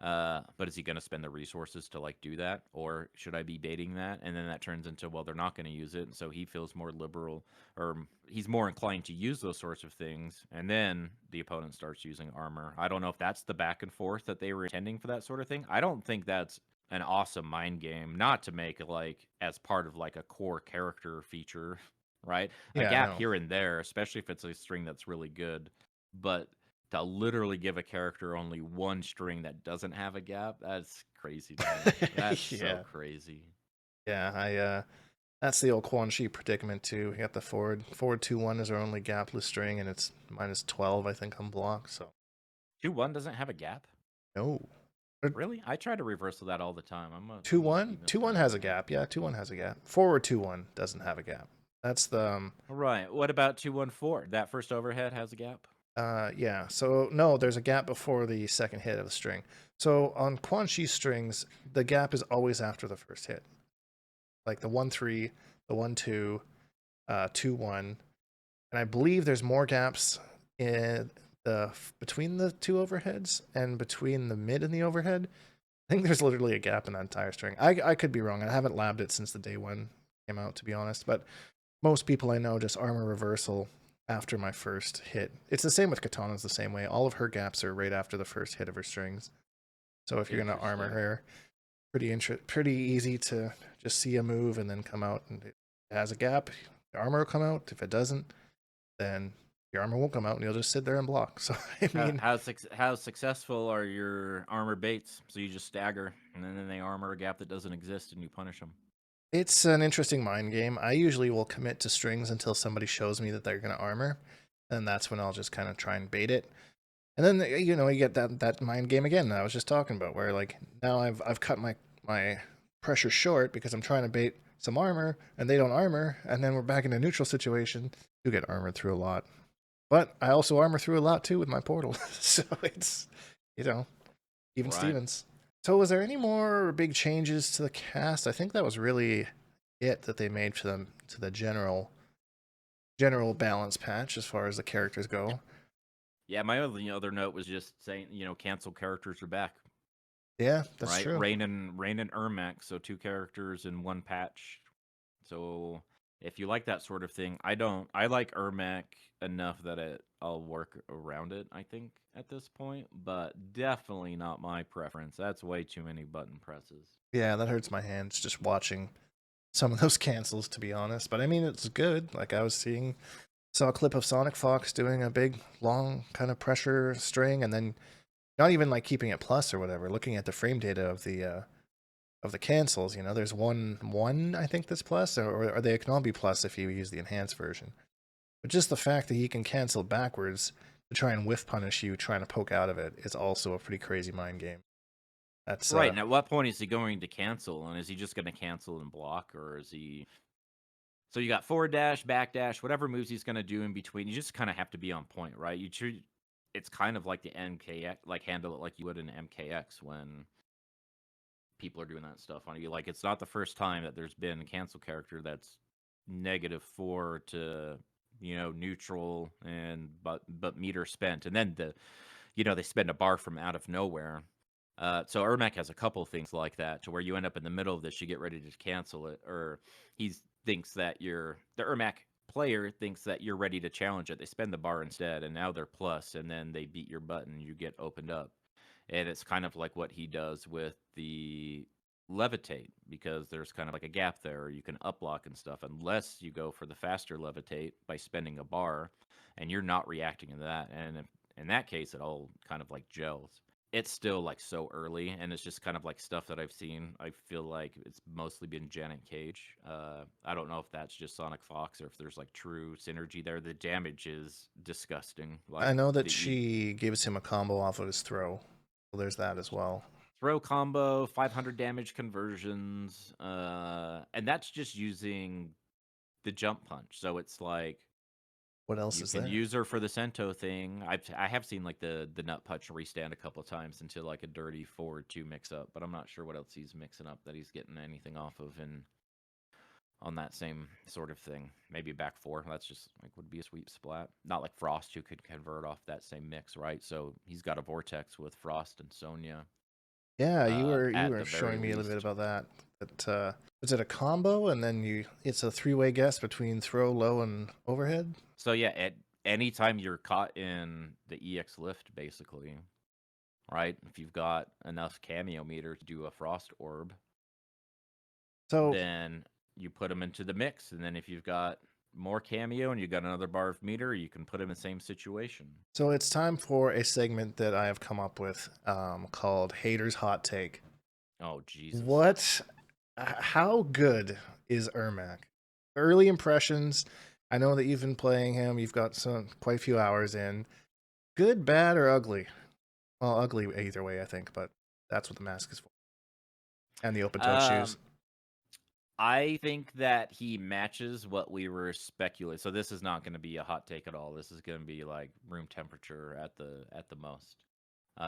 But is he going to spend the resources to like do that, or should I be baiting that? And then that turns into, well, they're not going to use it, and so he feels more liberal, or he's more inclined to use those sorts of things. And then the opponent starts using armor. I don't know if that's the back and forth that they were intending for that sort of thing. I don't think that's an awesome mind game, not to make like as part of like a core character feature, right? A yeah, gap no, here and there, especially if it's a string that's really good, but to literally give a character only one string that doesn't have a gap, that's crazy to me. That's so yeah, crazy. yeah. That's the old Quan Chi predicament too. You got the forward 2-1 is our only gapless string, and it's -12 I think on block. So 2-1 doesn't have a gap? no. Really? I try to reversal that all the time. I Two must be one, missing 2-1 out has a then. gap. Yeah, 2-1 has a gap. Forward 2-1 doesn't have a gap. That's the Right. What about 2-1-4? That first overhead has a gap? yeah. So no, there's a gap before the second hit of the string. So on Quan Chi strings, the gap is always after the first hit. Like the 1-3, the 1-2, 2-1. And I believe there's more gaps in the between the two overheads and between the mid and the overhead. I think there's literally a gap in that entire string. I could be wrong. I haven't labbed it since the day one came out, to be honest. But most people I know just armor reversal after my first hit. It's the same with Katana's the same way. All of her gaps are right after the first hit of her strings. So if you're gonna armor Interesting. her, pretty easy to just see a move and then come out and it has a gap. The armor will come out. If it doesn't, then your armor won't come out and you'll just sit there and block. So I mean, How successful are your armor baits? So you just stagger, and then they armor a gap that doesn't exist, and you punish them. it's an interesting mind game. I usually will commit to strings until somebody shows me that they're going to armor, and that's when I'll just kind of try and bait it. And then you get that mind game again that I was just talking about, where like now I've cut my pressure short because I'm trying to bait some armor, and they don't armor, and then we're back in a neutral situation. You get armored through a lot, but I also armor through a lot too with my portal. So it's you know even Right. Stevens. So was there any more big changes to the cast? I think that was really it that they made to the general balance patch as far as the characters go. Yeah, my other note was just saying, cancel characters are back. Yeah, that's Right? true. Rain and Ermac, so two characters in one patch. So if you like that sort of thing, I don't. I like Ermac enough that I'll work around it, I think, at this point, but definitely not my preference. That's way too many button presses. Yeah, that hurts my hands just watching some of those cancels, to be honest. But I mean, it's good. Like I was saw a clip of Sonic Fox doing a big, long kind of pressure string, and then not even like keeping it plus or whatever. Looking at the frame data of the cancels, there's one I think that's plus, or they can all be plus if you use the enhanced version. But just the fact that he can cancel backwards to try and whiff punish you trying to poke out of it is also a pretty crazy mind game. That's Right, and at what point is he going to cancel? And is he just going to cancel and block, or is he? So you got forward dash, back dash, whatever moves he's going to do in between. You just kind of have to be on point, right? You treat it's kind of like the MKX, like handle it like you would in MKX when people are doing that stuff on you. Like it's not the first time that there's been a cancel character that's -4 to neutral and but meter spent, and then they spend a bar from out of nowhere. So Ermac has a couple things like that to where you end up in the middle of this, you get ready to cancel it, or he thinks that the Ermac player thinks that you're ready to challenge it. They spend the bar instead, and now they're plus, and then they beat your button, you get opened up. And it's kind of like what he does with the levitate, because there's kind of like a gap there. You can uplock and stuff unless you go for the faster levitate by spending a bar, and you're not reacting to that. And in that case, it all kind of like gels. it's still like so early, and it's just kind of like stuff that I've seen. I feel like it's mostly been Janet Cage. I don't know if that's just Sonic Fox or if there's like true synergy there. The damage is disgusting. Like I know that the she gives him a combo off of his throw. Well, there's that as well. throw combo, 500 damage conversions, and that's just using the jump punch. So it's like What else you is can there? use her for the Sento thing. I have seen like the nut punch restand a couple of times into like a dirty forward 2 mix up, but I'm not sure what else he's mixing up that he's getting anything off of in on that same sort of thing. Maybe back 4. That's just like would be a sweep splat. Not like Frost who could convert off that same mix, right? So he's got a vortex with Frost and Sonya Yeah, you at were the very showing me a little bit least. about that. That is it a combo and then it's a three-way guess between throw, low, and overhead? So yeah, at any time you're caught in the EX lift, basically, right? If you've got enough cameo meter to do a frost orb, So then you put them into the mix, and then if you've got more cameo and you got another bar of meter, you can put them in the same situation. so it's time for a segment that I have come up with called Hater's Hot Take. Oh Jesus! What how good is Ermac? Early impressions. I know that you've been playing him. You've got some quite a few hours in. Good, bad, or ugly? Well, ugly either way, I think, but that's what the mask is for. And the open-toed shoes. Um, I think that he matches what we were speculating. So this is not going to be a hot take at all. This is going to be like room temperature at the most.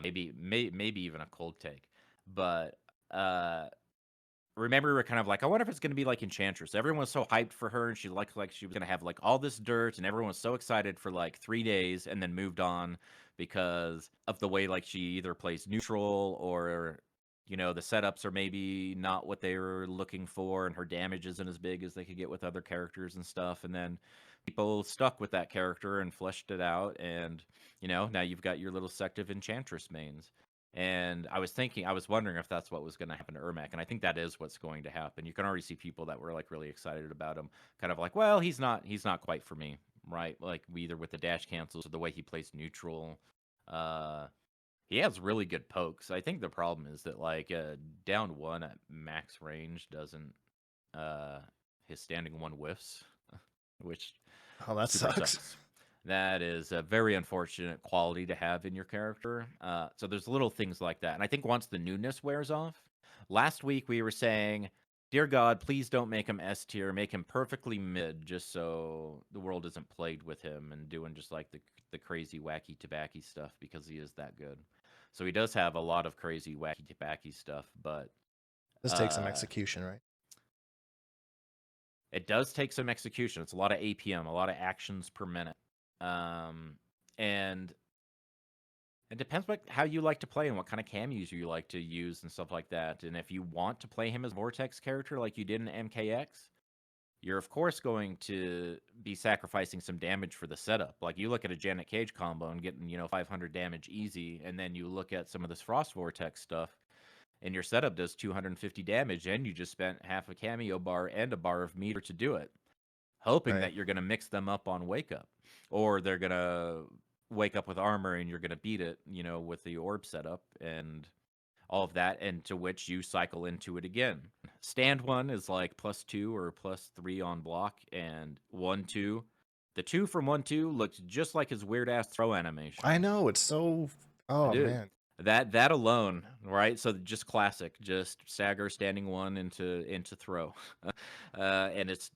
Maybe even a cold take. But remember we were kind of like, I wonder if it's going to be like Enchantress. Everyone was so hyped for her, and she looked like she was going to have like all this dirt, and everyone was so excited for like 3 days, and then moved on because of the way like she either plays neutral or the setups are maybe not what they were looking for, and her damage isn't as big as they could get with other characters and stuff. And then people stuck with that character and fleshed it out, and now you've got your little sect of Enchantress mains. And I was wondering if that's what was going to happen to Ermac, and I think that is what's going to happen. You can already see people that were like really excited about him, kind of like, well, he's not quite for me, right? Like either with the dash cancels or the way he plays neutral. Uh, he has really good pokes. I think the problem is that like down 1 at max range doesn't uh his standing 1 whiffs, which Oh, that super sucks. sucks. That is a very unfortunate quality to have in your character. So there's little things like that. And I think once the newness wears off, last week we were saying, dear God, please don't make him S tier, make him perfectly mid, just so the world isn't plagued with him and doing just like the crazy wacky tobacco stuff because he is that good. So he does have a lot of crazy wacky tobacco stuff, but This takes some uh, execution, right? it does take some execution. It's a lot of APM, a lot of actions per minute. And it depends how you like to play and what kind of cameos you like to use and stuff like that. And if you want to play him as a Vortex character like you did in MKX, you're of course going to be sacrificing some damage for the setup. Like you look at a Janet Cage combo and getting 500 damage easy, and then you look at some of this Frost Vortex stuff, and your setup does 250 damage, and you just spent half a cameo bar and a bar of meter to do it, hoping Right. that you're going to mix them up on wake up, or they're going to wake up with armor and you're going to beat it, with the orb setup and all of that, and to which you cycle into it again. Stand 1 is like +2 or +3 on block, and 1-2. The 2 from 1-2 looks just like his weird ass throw I animation. know, it's so oh Dude, man. that alone, right? So just classic, just stagger standing 1 into throw, and it's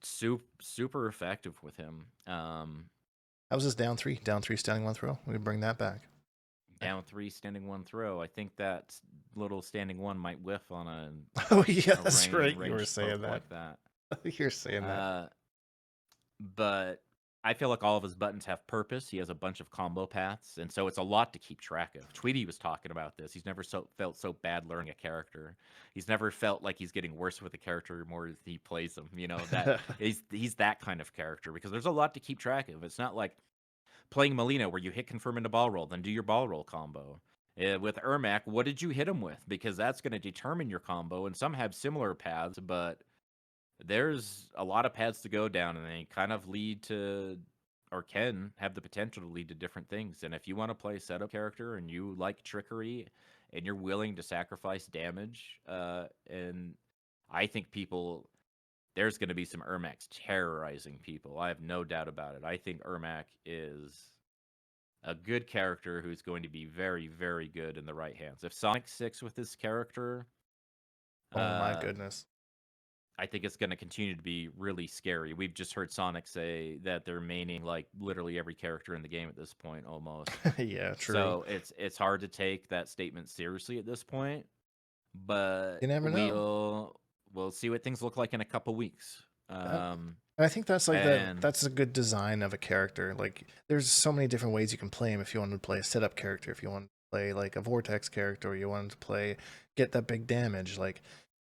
super effective with him. How's this down 3? Down 3 standing 1 throw? We can bring that back. Down 3 standing 1 throw. I think that little standing 1 might whiff on Oh yeah, a that's right. You were ranged saying poke that. like that. You're saying that. But I feel like all of his buttons have purpose. He has a bunch of combo paths, and so it's a lot to keep track of. Tweety was talking about this. He's never felt so bad learning a character. He's never felt like he's getting worse with a character more as he plays them. That he's that kind of character because there's a lot to keep track of. It's not like playing Molina where you hit confirm into ball roll, then do your ball roll combo. With Ermac, what did you hit him with? Because that's going to determine your combo, and some have similar paths, but there's a lot of paths to go down, and they kind of lead to, or can have the potential to lead to different things. And if you want to play a setup character and you like trickery and you're willing to sacrifice damage, and I think there's going to be some Ermacs terrorizing people. I have no doubt about it. I think Ermac is a good character who's going to be very, very good in the right hands. If Sonic sticks with this character, Oh my uh, goodness. I think it's going to continue to be really scary. We've just heard Sonic say that they're maining like literally every character in the game at this point, almost. Yeah, true. So it's hard to take that statement seriously at this point. But You never know. we'll see what things look like in a couple weeks. And I think that's like And that's a good design of a character. Like there's so many different ways you can play him if you want to play a setup character, if you want to play like a vortex character, or you want to play get that big damage. Like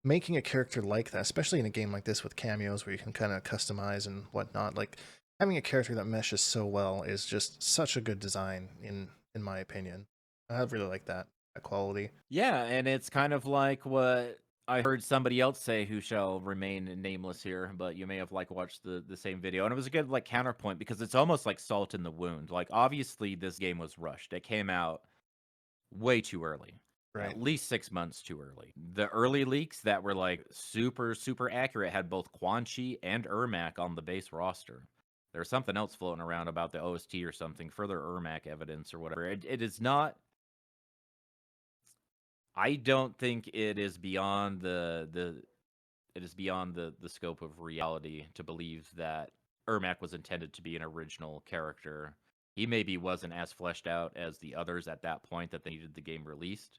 making a character like that, especially in a game like this with cameos where you can kind of customize and whatnot, like having a character that meshes so well is just such a good design in my opinion. I really like that quality. yeah, and it's kind of like what I heard somebody else say who shall remain nameless here, but you may have like watched the same video. And it was a good like counterpoint because it's almost like salt in the wound. Like obviously this game was rushed. It came out way too early. Right. At least 6 months too early. The early leaks that were like super, super accurate had both Quan Chi and Ermac on the base roster. There's something else floating around about the OST or something, further Ermac evidence or whatever. It is not. I don't think it is beyond the scope of reality to believe that Ermac was intended to be an original character. He maybe wasn't as fleshed out as the others at that point that they needed the game released.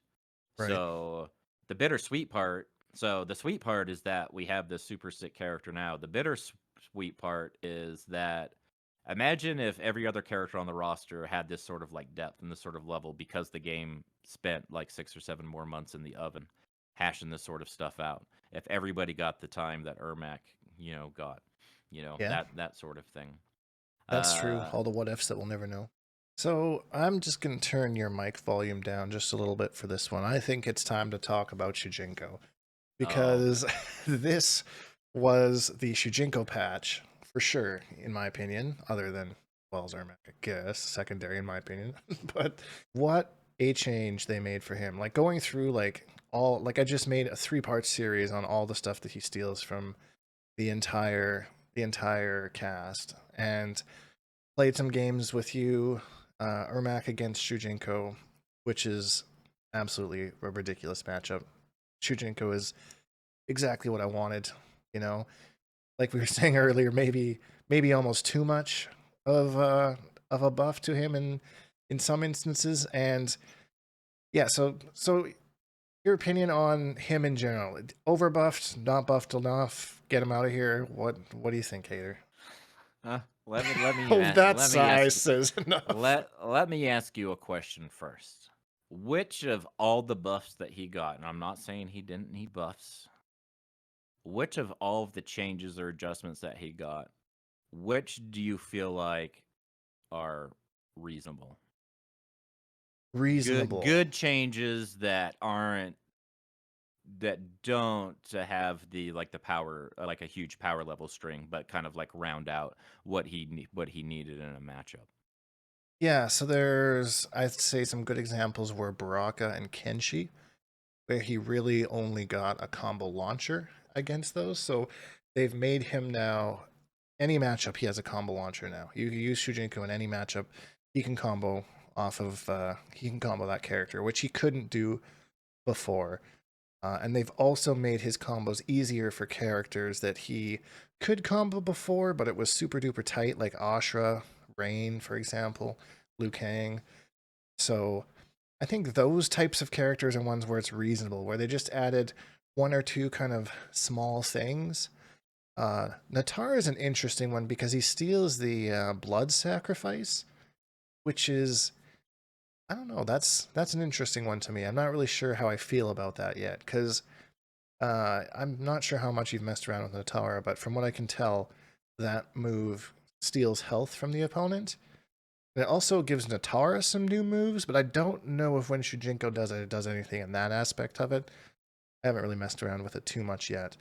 Right. So the bittersweet part. So the sweet part is that we have this super sick character now. The bittersweet part is that imagine if every other character on the roster had this sort of like depth and this sort of level because the game spent like 6 or 7 more months in the oven hashing this sort of stuff out. If everybody got the time that Ermac, got, Yeah, that sort of thing. that's true. Uh All the what ifs that we'll never know. So I'm just going to turn your mic volume down just a little bit for this one. I think it's time to talk about Shujinko oh, because this was the Shujinko patch for sure, in my opinion, other than Wells Ermac, I guess, secondary in my opinion. But what a change they made for him. Like going through like I just made a 3-part series on all the stuff that he steals from the entire cast and played some games with you, Ermac against Shujinko, which is absolutely a ridiculous matchup. Shujinko is exactly what I wanted, you know. Like we were saying earlier, maybe almost too much of a buff to him in some instances. And yeah, so your opinion on him in general. Overbuffed, not buffed enough, get him out of here. What do you think, Hater? Oh, that let me size ask you says enough. let me ask you a question first. Which of all the buffs that he got, and I'm not saying he didn't need buffs, which of all of the changes or adjustments that he got, which do you feel like are reasonable? Reasonable. Good changes that don't have the like the power like a huge power level string, but kind of like round out what he needed in a matchup. Yeah, so there's I'd say some good examples were Baraka and Kenshi, where he really only got a combo launcher against those. So they've made him now any matchup he has a combo launcher now. You can use Shujinko in any matchup, he can combo he can combo that character, which he couldn't do before. And they've also made his combos easier for characters that he could combo before, but it was super duper tight, like Ashra, Rain, for example, Liu Kang. So I think those types of characters are ones where it's reasonable, where they just added one or two kind of small things. Natar is an interesting one because he steals the blood sacrifice, which is I don't know. That's an interesting one to me. I'm not really sure how I feel about that yet because I'm not sure how much you've messed around with Natara, but from what I can tell, that move steals health from the opponent. And it also gives Natara some new moves, but I don't know if when Shujinko does it, it does anything in that aspect of it. I haven't really messed around with it too much yet,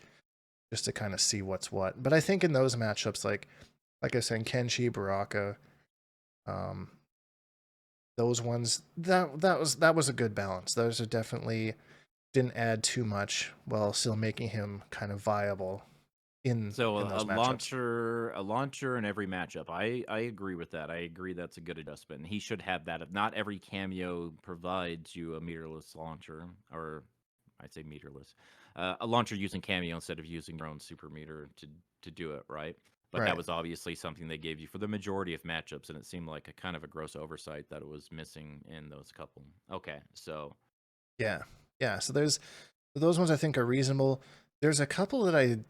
just to kind of see what's what. But I think in those matchups, like I was saying, Kenshi, Baraka, um, those ones that was a good balance. Those are definitely didn't add too much while still making him kind of viable So in a those matchups. launcher in every matchup. I agree with that. I agree that's a good adjustment. And he should have that. If not every cameo provides you a meterless launcher, or I'd say meterless, a launcher using cameo instead of using your own super meter to do it right. But that Right. was obviously something they gave you for the majority of matchups, and it seemed like a kind of a gross oversight that it was missing in those couple. Okay, so Yeah. Yeah. So there's those ones I think are reasonable. There's a couple that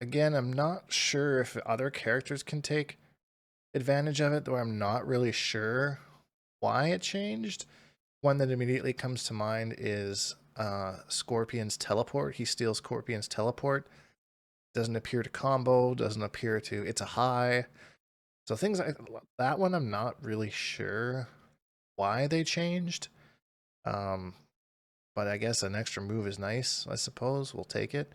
again I'm not sure if other characters can take advantage of it, though I'm not really sure why it changed. One that immediately comes to mind is Scorpion's teleport. He steals Scorpion's teleport. Doesn't appear to combo, doesn't appear to it's a high. So things like that one I'm not really sure why they changed. Um but I guess an extra move is nice, I suppose. We'll take it.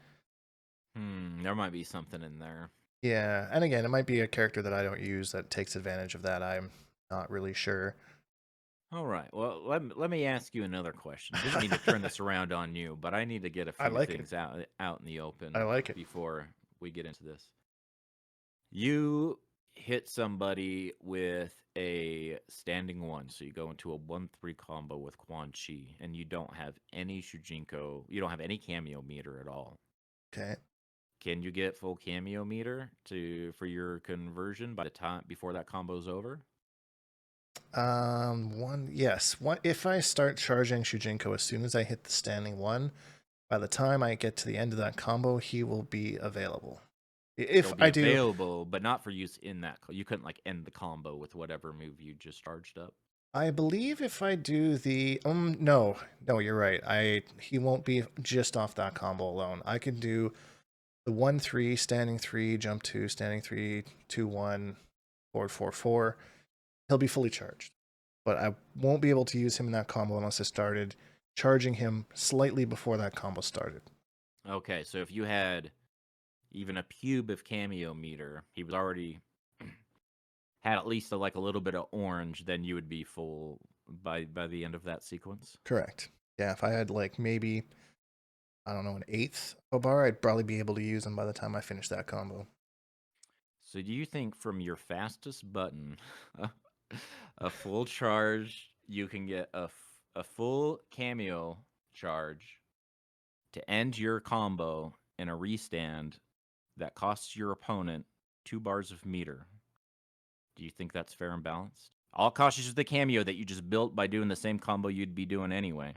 there might be something in there. Yeah, and again, it might be a character that I don't use that takes advantage of that. I'm not really sure. All right. Well, let me ask you another question. Didn't mean to turn this around on you, but I need to get a I few like it. things out in the I open like it. before we get into this. You hit somebody with a standing one, so you go into a 1-3 combo with Quan Chi, and you don't have any Shujinko, you don't have any cameo meter at all. Okay. Can you get full cameo meter for your conversion by the time before that combo's over? One, yes. One, if I start charging Shujinko as soon as I hit the standing one, by the time I get to the end of that combo, he will be available. If He'll be I do, available, but not for use in that. You couldn't like end the combo with whatever move you just charged up. I believe if I do the no, no, you're right. He won't be just off that combo alone. I can do the 1-3, standing 3, jump 2, standing 3, 2-1, forward 4-4. He'll be fully charged. But I won't be able to use him in that combo unless I started charging him slightly before that combo started. Okay, so if you had even a pube of cameo meter, he was already had at least like a little bit of orange, then you would be full by the end of that sequence. Correct. Yeah, if I had like maybe, I don't know, an eighth of a bar, I'd probably be able to use him by the time I finish that combo. So do you think from your fastest button, a full charge, you can get a full cameo charge to end your combo in a restand that costs your opponent 2 bars of meter? Do you think that's fair and balanced? All it costs you is the cameo that you just built by doing the same combo you'd be doing anyway.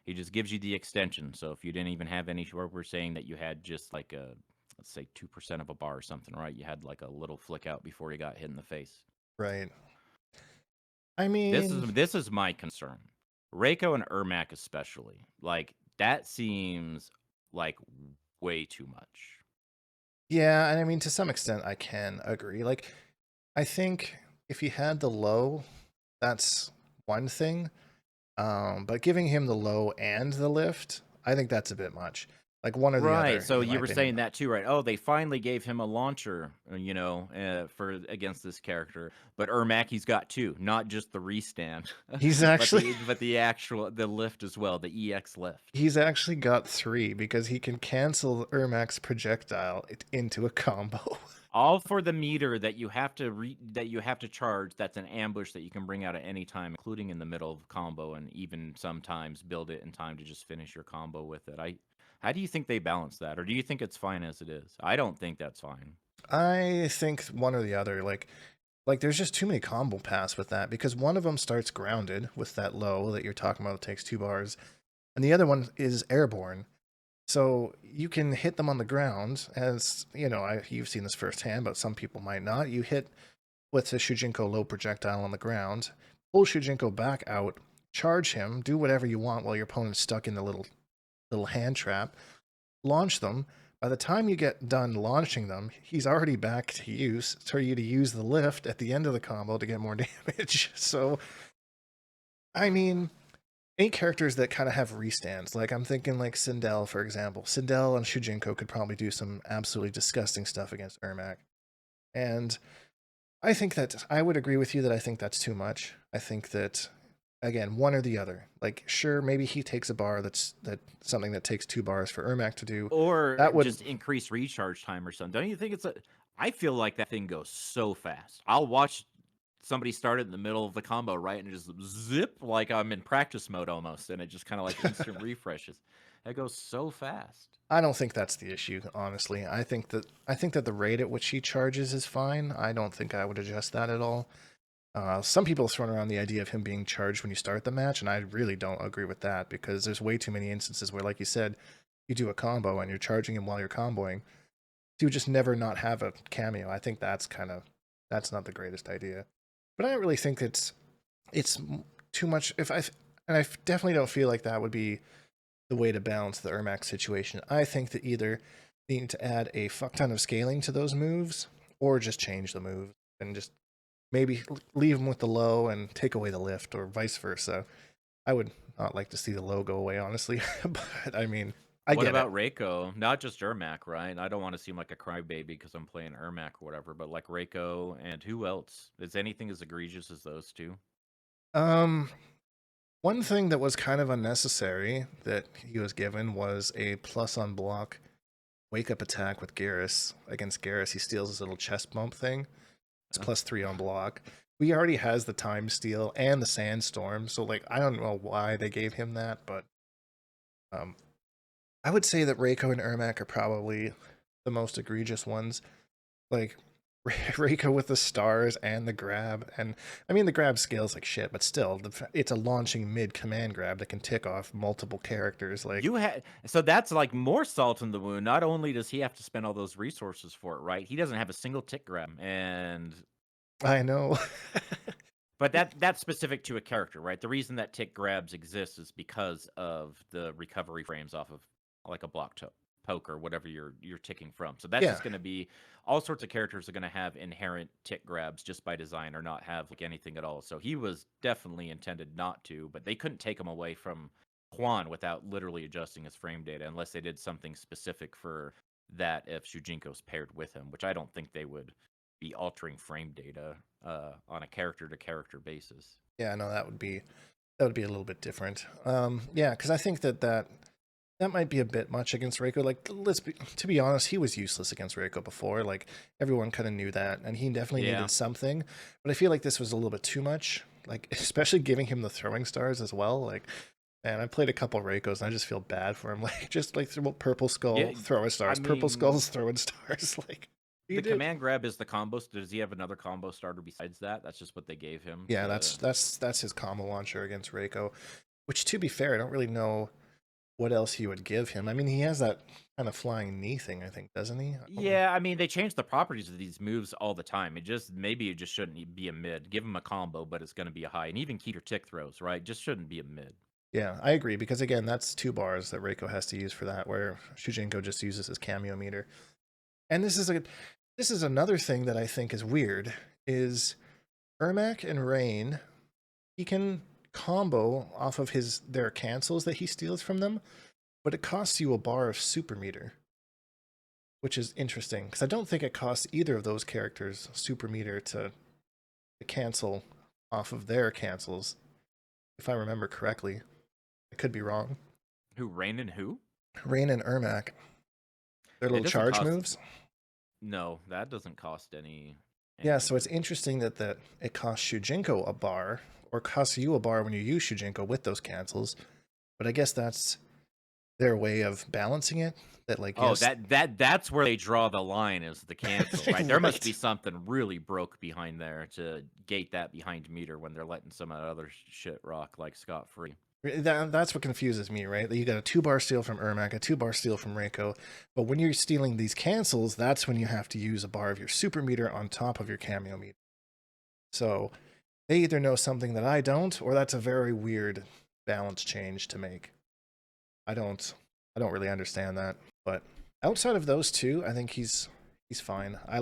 He just gives you the extension. So if you didn't even have any, we're saying that you had just like a, let's say 2% of a bar or something, right? You had like a little flick out before you got hit in the face. Right. I This mean, is this is my concern. Reiko and Ermac especially. Like that seems like way too much. yeah, and I mean, to some extent, I can agree. Like, I think if he had the low, that's one thing. But giving him the low and the lift, I think that's a bit much. Like one or the Right. other, So in my you were saying opinion. that too, right? Oh, they finally gave him a launcher, for against this character. But Ermac, he's got two, not just the restand, He's but actually the actual the lift as well, the EX lift. he's actually got three because he can cancel Ermac's projectile into a combo. All for the meter that you have to that you have to charge. That's an ambush that you can bring out at any time, including in the middle of combo, and even sometimes build it in time to just finish your combo with it. How do you think they balance that, or do you think it's fine as it is? I don't think that's fine. I think one or the other. Like there's just too many combo paths with that because one of them starts grounded with that low that you're talking about. It takes 2 bars, and the other one is airborne. So you can hit them on the ground, as you know. You've seen this firsthand, but some people might not. You hit with the Shujinko low projectile on the ground, pull Shujinko back out, charge him, do whatever you want while your opponent's stuck in the little hand trap, launch them. By the time you get done launching them, he's already back to use for you to use the lift at the end of the combo to get more damage. So, I mean, any characters that kind of have restands, like I'm thinking like Sindel, for example. Sindel and Shujinko could probably do some absolutely disgusting stuff against Ermac. And I think that I would agree with you that I think that's too much. I think that again, one or the other. Like, sure, maybe he takes a bar that's something that takes 2 bars for Ermac to do. Or That would just increase recharge time or something. Don't you think it's a I feel like that thing goes so fast. I'll watch somebody start it in the middle of the combo, right? And just zip like I'm in practice mode almost. And it just kind of like instant refreshes. It goes so fast. I don't think that's the issue, honestly. I think that the rate at which he charges is fine. I don't think I would adjust that at all. Some people have thrown around the idea of him being charged when you start the match, and I really don't agree with that because there's way too many instances where, like you said, you do a combo and you're charging him while you're comboing. He would just never not have a cameo. I think that's not the greatest idea. But I don't really think it's too much. I definitely don't feel like that would be the way to balance the Ermac situation. I think that either they need to add a fuck ton of scaling to those moves, or just change the move and just maybe leave them with the low and take away the lift, or vice versa. I would not like to see the low go away, honestly. But I mean, I What get it. about Reiko? Not just Ermac, right? I don't want to seem like a crybaby because I'm playing Ermac or whatever, but like Reiko and who else? Is anything as egregious as those two? Um, One thing that was kind of unnecessary that he was given was a plus on block wake up attack with Geras. Against Geras, he steals his little chest bump thing. It's +3 on block. He already has the time steal and the sandstorm, so like I don't know why they gave him that, but um, I would say that Reiko and Ermac are probably the most egregious ones. Like Reiko with the stars and the grab, and I mean the grab scales like shit, but still, it's a launching mid command grab that can tick off multiple characters. Like You had so that's like more salt in the wound. Not only does he have to spend all those resources for it, right? He doesn't have a single tick grab, and I know, but that's specific to a character, right? The reason that tick grabs exist is because of the recovery frames off of like a block poke or whatever you're ticking from. So that's yeah, just going to be all sorts of characters are going to have inherent tick grabs just by design or not have like anything at all. So he was definitely intended not to, but they couldn't take him away from Quan without literally adjusting his frame data unless they did something specific for that if Shujinko's paired with him, which I don't think they would be altering frame data on a character to character basis. yeah, no, that would be a little bit different. Yeah, because I think that might be a bit much against Reiko. Like, to be honest, he was useless against Reiko before. Like, everyone kind of knew that, and he definitely Yeah. needed something. But I feel like this was a little bit too much. Like, especially giving him the throwing stars as well. Like, man, I played a couple Reikos, and I just feel bad for him. Like, just like purple skull Yeah, throwing I stars, purple mean, skulls throwing stars. Like, he the did. command grab is the combo. Does he have another combo starter besides that? That's just what they gave him Yeah, to. that's his combo launcher against Reiko. Which, to be fair, I don't really know what else he would give him. I mean, he has that kind of flying knee thing, I think, doesn't he? I don't know. Yeah, I mean they change the properties of these moves all the time. Maybe it just shouldn't be a mid. Give him a combo, but it's going to be a high, and even keep your tick throws right. Just shouldn't be a mid. Yeah, I agree because again, that's 2 bars that Reiko has to use for that, where Shujinko just uses his cameo meter. And this is another thing that I think is weird is Ermac and Rain, he can combo off of their cancels that he steals from them, but it costs you a bar of super meter, which is interesting because I don't think it costs either of those characters super meter to cancel off of their cancels, if I remember correctly. I could be wrong. Who Rain and who? Rain and Ermac, their It little doesn't charge cost. moves. No, that doesn't cost any. Yeah, so it's interesting that it costs Shujinko a bar, or costs you a bar when you use Shujinko with those cancels. But I guess that's their way of balancing it. That like Oh, yes, that's where they draw the line is the cancel, right? There must right. be something really broke behind there to gate that behind meter when they're letting some of that other shit rock like scot free. That's what confuses me, right? That you got a 2 bar steal from Ermac, a 2 bar steal from Reiko, but when you're stealing these cancels, that's when you have to use a bar of your super meter on top of your cameo meter. So they either know something that I don't, or that's a very weird balance change to make. I don't really understand that. But outside of those two, I think he's fine. I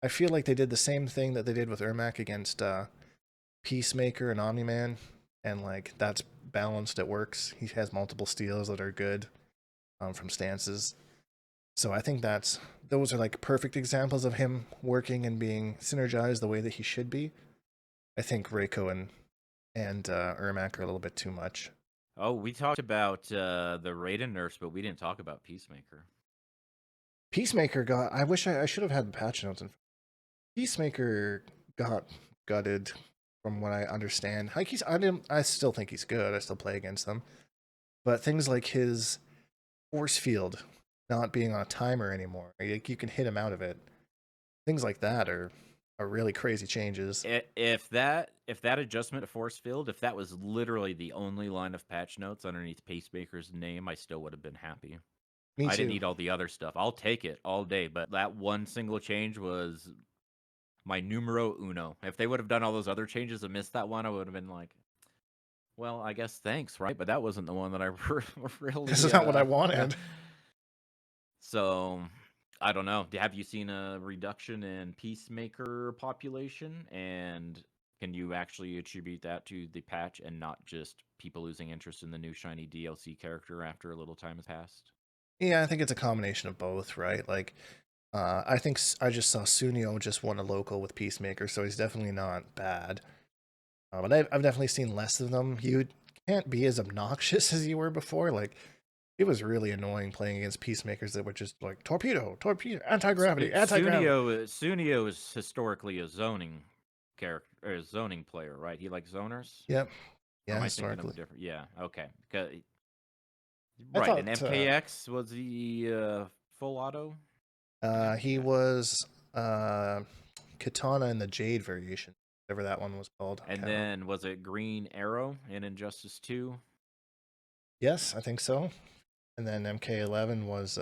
feel like they did the same thing that they did with Ermac against Peacemaker and Omni-Man, and like that's balanced, it works. He has multiple steals that are good from stances. So I think those are like perfect examples of him working and being synergized the way that he should be. I think Reiko and Ermac are a little bit too much. Oh, we talked about the Raiden nerfs, but we didn't talk about Peacemaker. Peacemaker got. I wish I should have had the patch notes. Peacemaker got gutted, from what I understand. Like I still think he's good. I still play against them, but things like his force field not being on a timer anymore, like you can hit him out of it. Things like that are really crazy changes. If that adjustment to force field, if that was literally the only line of patch notes underneath Peacemaker's name, I still would have been happy. Me I didn't too. need all the other stuff. I'll take it all day, but that one single change was my numero uno. If they would have done all those other changes and missed that one, I would have been like, well, I guess thanks, right? But that wasn't the one that I really. This is not what I Yeah. wanted. So I don't know. Have you seen a reduction in Peacemaker population? And can you actually attribute that to the patch and not just people losing interest in the new shiny DLC character after a little time has passed? Yeah, I think it's a combination of both, right? Like, I think I just saw Sunio just won a local with Peacemaker, so he's definitely not bad. But I've definitely seen less of them. You can't be as obnoxious as you were before. Like, it was really annoying playing against Peacemakers that were just like torpedo, anti-gravity, anti-gravity. Sunio is historically a zoning character or a zoning player, right? He likes zoners. Yep. Or Yeah, am I thinking of a historically. different? Yeah. Okay. I Right. And thought MKX was the full auto. he was Katana in the Jade variation, whatever that one was called. And then was it Green Arrow in Injustice 2? Yes, I think so. And then MK11 was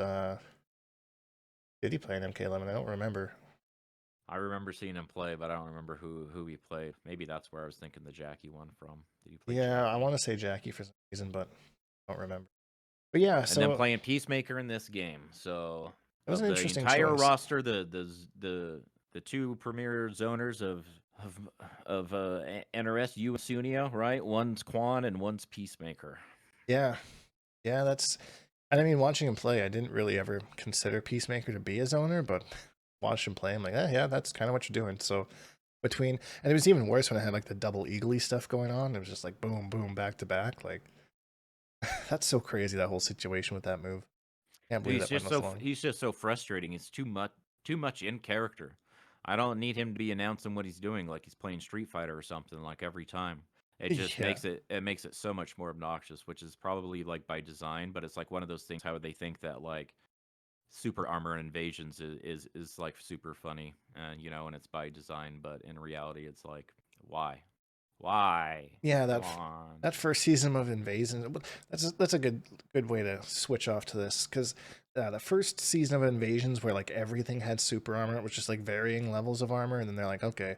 did he play an MK11? I don't remember. I remember seeing him play, but I don't remember who he played. Maybe that's where I was thinking the Jackie one from. Did he play Yeah, I Jackie? want to say Jackie for some reason, but I don't remember. But yeah, And then so playing Peacemaker in this game. So it was of an the interesting entire choice. roster, the two premier zoners of NRS, you and Sunio, right? One's Quan and one's Peacemaker. Yeah, yeah, I mean, watching him play, I didn't really ever consider Peacemaker to be a zoner, but watch him play, I'm like, yeah, that's kind of what you're doing. So and it was even worse when I had like the double eagly stuff going on. It was just like boom, boom, back to back. Like that's so crazy, that whole situation with that move. Can't believe that went this long. He's just so frustrating. It's too much in character. I don't need him to be announcing what he's doing like he's playing Street Fighter or something like every time. It just Yeah, makes it so much more obnoxious, which is probably like by design, but it's like one of those things how would they think that like super armor invasions is like super funny, and it's by design, but in reality it's like why yeah, come on. that first season of Invasions, that's a good way to switch off to this, because the first season of Invasions where like everything had super armor, it was just like varying levels of armor, and then they're like, okay,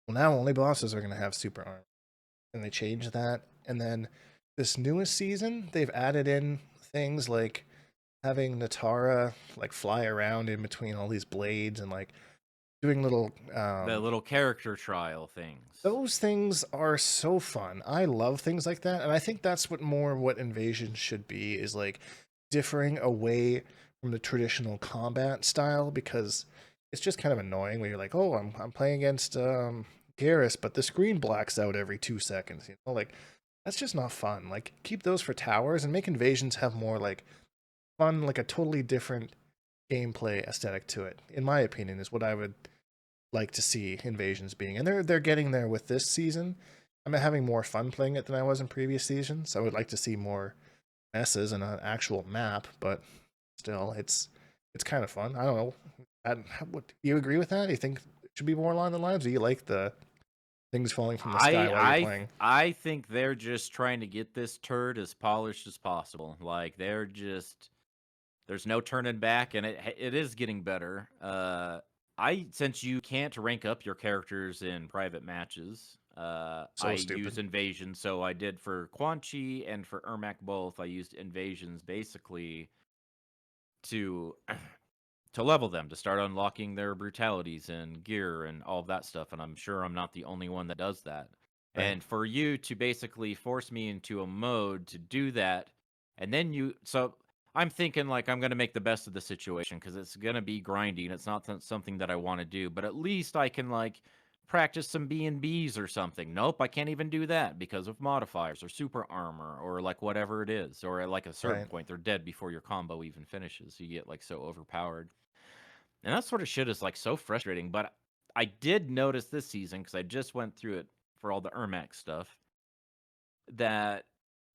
well now only bosses are gonna have super armor, and they changed that, and then this newest season they've added in things like having Natara like fly around in between all these blades and like doing little The little character trial things. those things are so fun. I love things like that, and I think that's what Invasion should be, is like differing away from the traditional combat style, because it's just kind of annoying when you're like, oh, I'm playing against Geras, but the screen blacks out every 2 seconds. Like that's just not fun. Like keep those for towers and make Invasions have more like fun, like a totally different gameplay aesthetic to it. In my opinion, is what I would like to see Invasions being, and they're getting there with this season. I'm having more fun playing it than I was in previous seasons. I would like to see more messes and an actual map, but still, it's kind of fun. I don't know. What do you agree with that? Do you think it should be more along the lines? Or do you like the things falling from the sky while you're playing? I think they're just trying to get this turd as polished as possible. Like there's no turning back, and it is getting better. Since you can't rank up your characters in private matches, I So use stupid. invasions. So I did for Quan Chi and for Ermac both. I used invasions basically to to level them, to start unlocking their brutalities and gear and all of that stuff. And I'm sure I'm not the only one that does that. Right. And for you to basically force me into a mode to do that, and then so I'm thinking like I'm gonna make the best of the situation because it's gonna be grinding. It's not something that I want to do, but at least I can like practice some B&Bs or something. Nope, I can't even do that because of modifiers or super armor or like whatever it is. Or at like a certain Right. point, they're dead before your combo even finishes. You get like so overpowered, and that sort of shit is like so frustrating. But I did notice this season because I just went through it for all the Ermac stuff that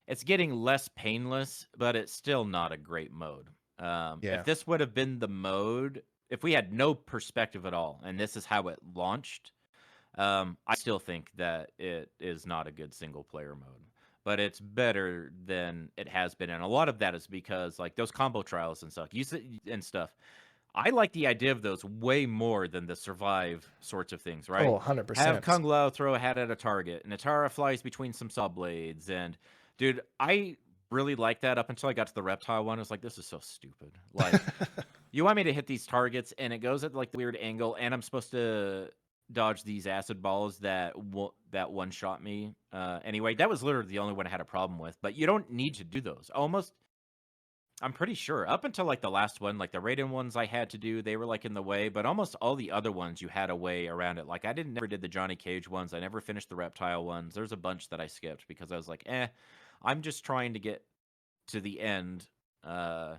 it's getting less painless, but it's still not a great mode. If Yeah. this would have been the mode, if we had no perspective at all, and this is how it launched, I still think that it is not a good single player mode. But it's better than it has been, and a lot of that is because like those combo trials and stuff, and stuff. I like the idea of those way more than the survive sorts of things, Oh, right? Have 100%. Kung Lao throw a hat at a target, and Natara flies between some saw blades, and dude, I really like that up until I got to the reptile one. I was like, this is so stupid. Like, you want me to hit these targets, and it goes at like the weird angle, and I'm supposed to dodge these acid balls that that one shot me. Anyway, that was literally the only one I had a problem with. But you don't need to do those. Almost I'm pretty sure up until like the last one, like the Raiden ones I had to do, they were like in the way, but almost all the other ones you had a way around it. Like I didn't never did the Johnny Cage ones. I never finished the reptile ones. There's a bunch that I skipped because I was like, I'm just trying to get to the end to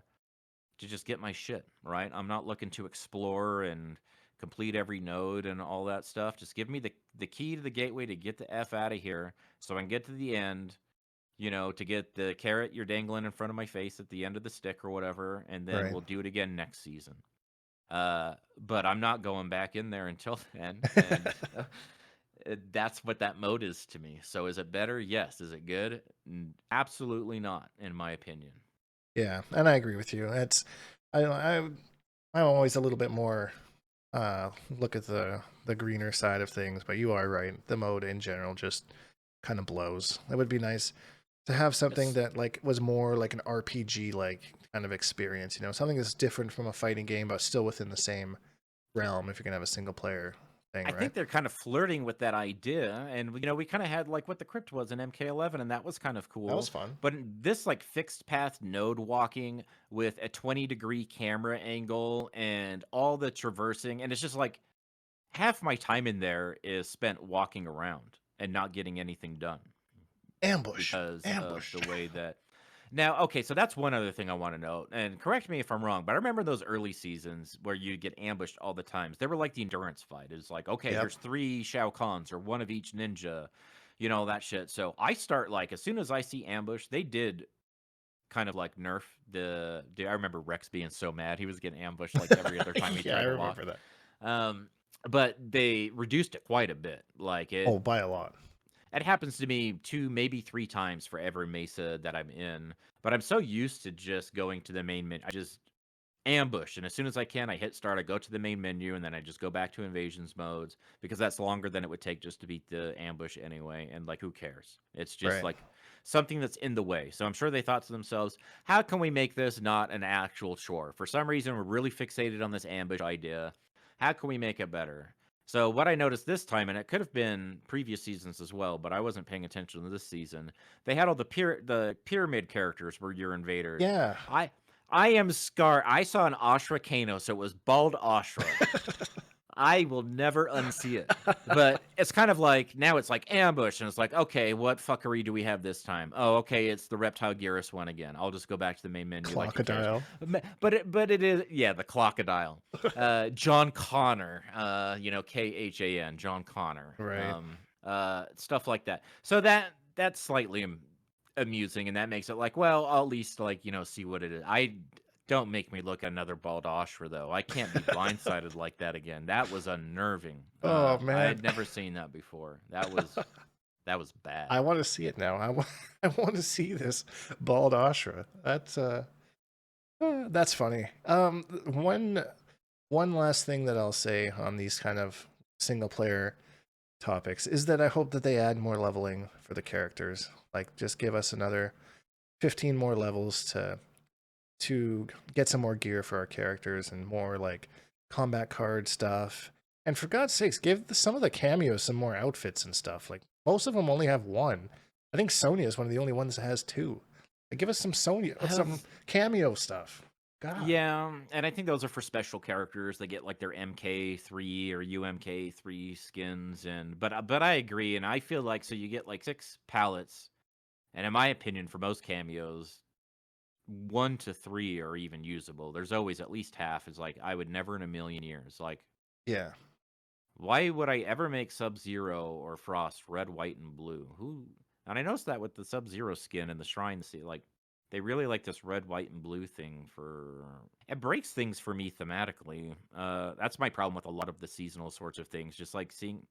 just get my shit, right? I'm not looking to explore and complete every node and all that stuff. Just give me the key to the gateway to get the F out of here so I can get to the end, to get the carrot you're dangling in front of my face at the end of the stick or whatever, and then Right. we'll do it again next season. But I'm not going back in there until then, and that's what that mode is to me. So is it better? Yes. Is it good? Absolutely not, in my opinion. Yeah, and I agree with you. I'm always a little bit more look at the greener side of things, but you are right. The mode in general just kind of blows. It would be nice to have something It's, that like was more like an RPG like kind of experience, something that's different from a fighting game but still within the same realm if you're going to have a single player thing, I right? think they're kind of flirting with that idea, and we kind of had like what the crypt was in MK11, and that was kind of That was cool. fun. But this like fixed path node walking with a 20-degree camera angle and all the traversing, and it's just like half my time in there is spent walking around and not getting anything done Ambush. because of Ambush. the way that now, okay, so that's one other thing I want to note, and correct me if I'm wrong, but I remember those early seasons where you get ambushed all the times. They were like the endurance fight. It's like, okay, Yep. here's 3 Shao Kahns or one of each ninja, that shit. So I start like as soon as I see ambush, they did kind of like nerf I remember Rex being so mad he was getting ambushed like every other time he Yeah, I tried to walk. remember that. Um, but they reduced it quite a bit. Like Oh, by a lot. it happens to me 2, maybe 3 times for every mesa that I'm in, but I'm so used to just going to the main menu. I just ambush, and as soon as I can, I hit start, I go to the main menu, and then I just go back to invasions modes because that's longer than it would take just to beat the ambush anyway, and like who cares? It's just Right. like something that's in the way. So I'm sure they thought to themselves, how can we make this not an actual chore? For some reason, we're really fixated on this ambush idea. How can we make it better? So what I noticed this time, and it could have been previous seasons as well, but I wasn't paying attention to this season. They had all the pyramid characters were your invaders. Yeah. I I am scarred. I saw an Ashra Kano, so it was bald Ashra. I will never unsee it. But it's kind of like now it's like ambush, and it's like, okay, what fuckery do we have this time? Oh, okay, it's the reptile Geras one again. I'll just go back to the main menu. Like who cares? Crocodile. But it is the crocodile. John Connor. Khan, John Connor. Right. Stuff like that. So that's slightly amusing, and that makes it like, well, I'll at least like see what it is. I don't make me look at another bald Ashra though. I can't be blindsided like that again. That was unnerving. Oh I man. had never seen that before. That was bad. I want to see it now. I want to see this bald Ashra. That's funny. One last thing that I'll say on these kind of single player topics is that I hope that they add more leveling for the characters. Like just give us another 15 more levels to get some more gear for our characters and more like combat card stuff. And for God's sakes, give some of the cameos some more outfits and stuff. Like most of them only have one. I think Sonya is one of the only ones that has two. Like, give us some some cameo stuff. God. Yeah, and I think those are for special characters. They get like their MK3 or UMK3 skins, and but I agree, and I feel like so you get like 6 palettes, and in my opinion, for most cameos, 1 to 3 are even usable. There's always at least half. Is like I would never in a million years. Like, Yeah. why would I ever make Sub-Zero or Frost red, white, and blue? Who? And I noticed that with the Sub-Zero skin and the Shrine Sea, like they really like this red, white, and blue thing for. It breaks things for me thematically. That's my problem with a lot of the seasonal sorts of things. Just like seeing.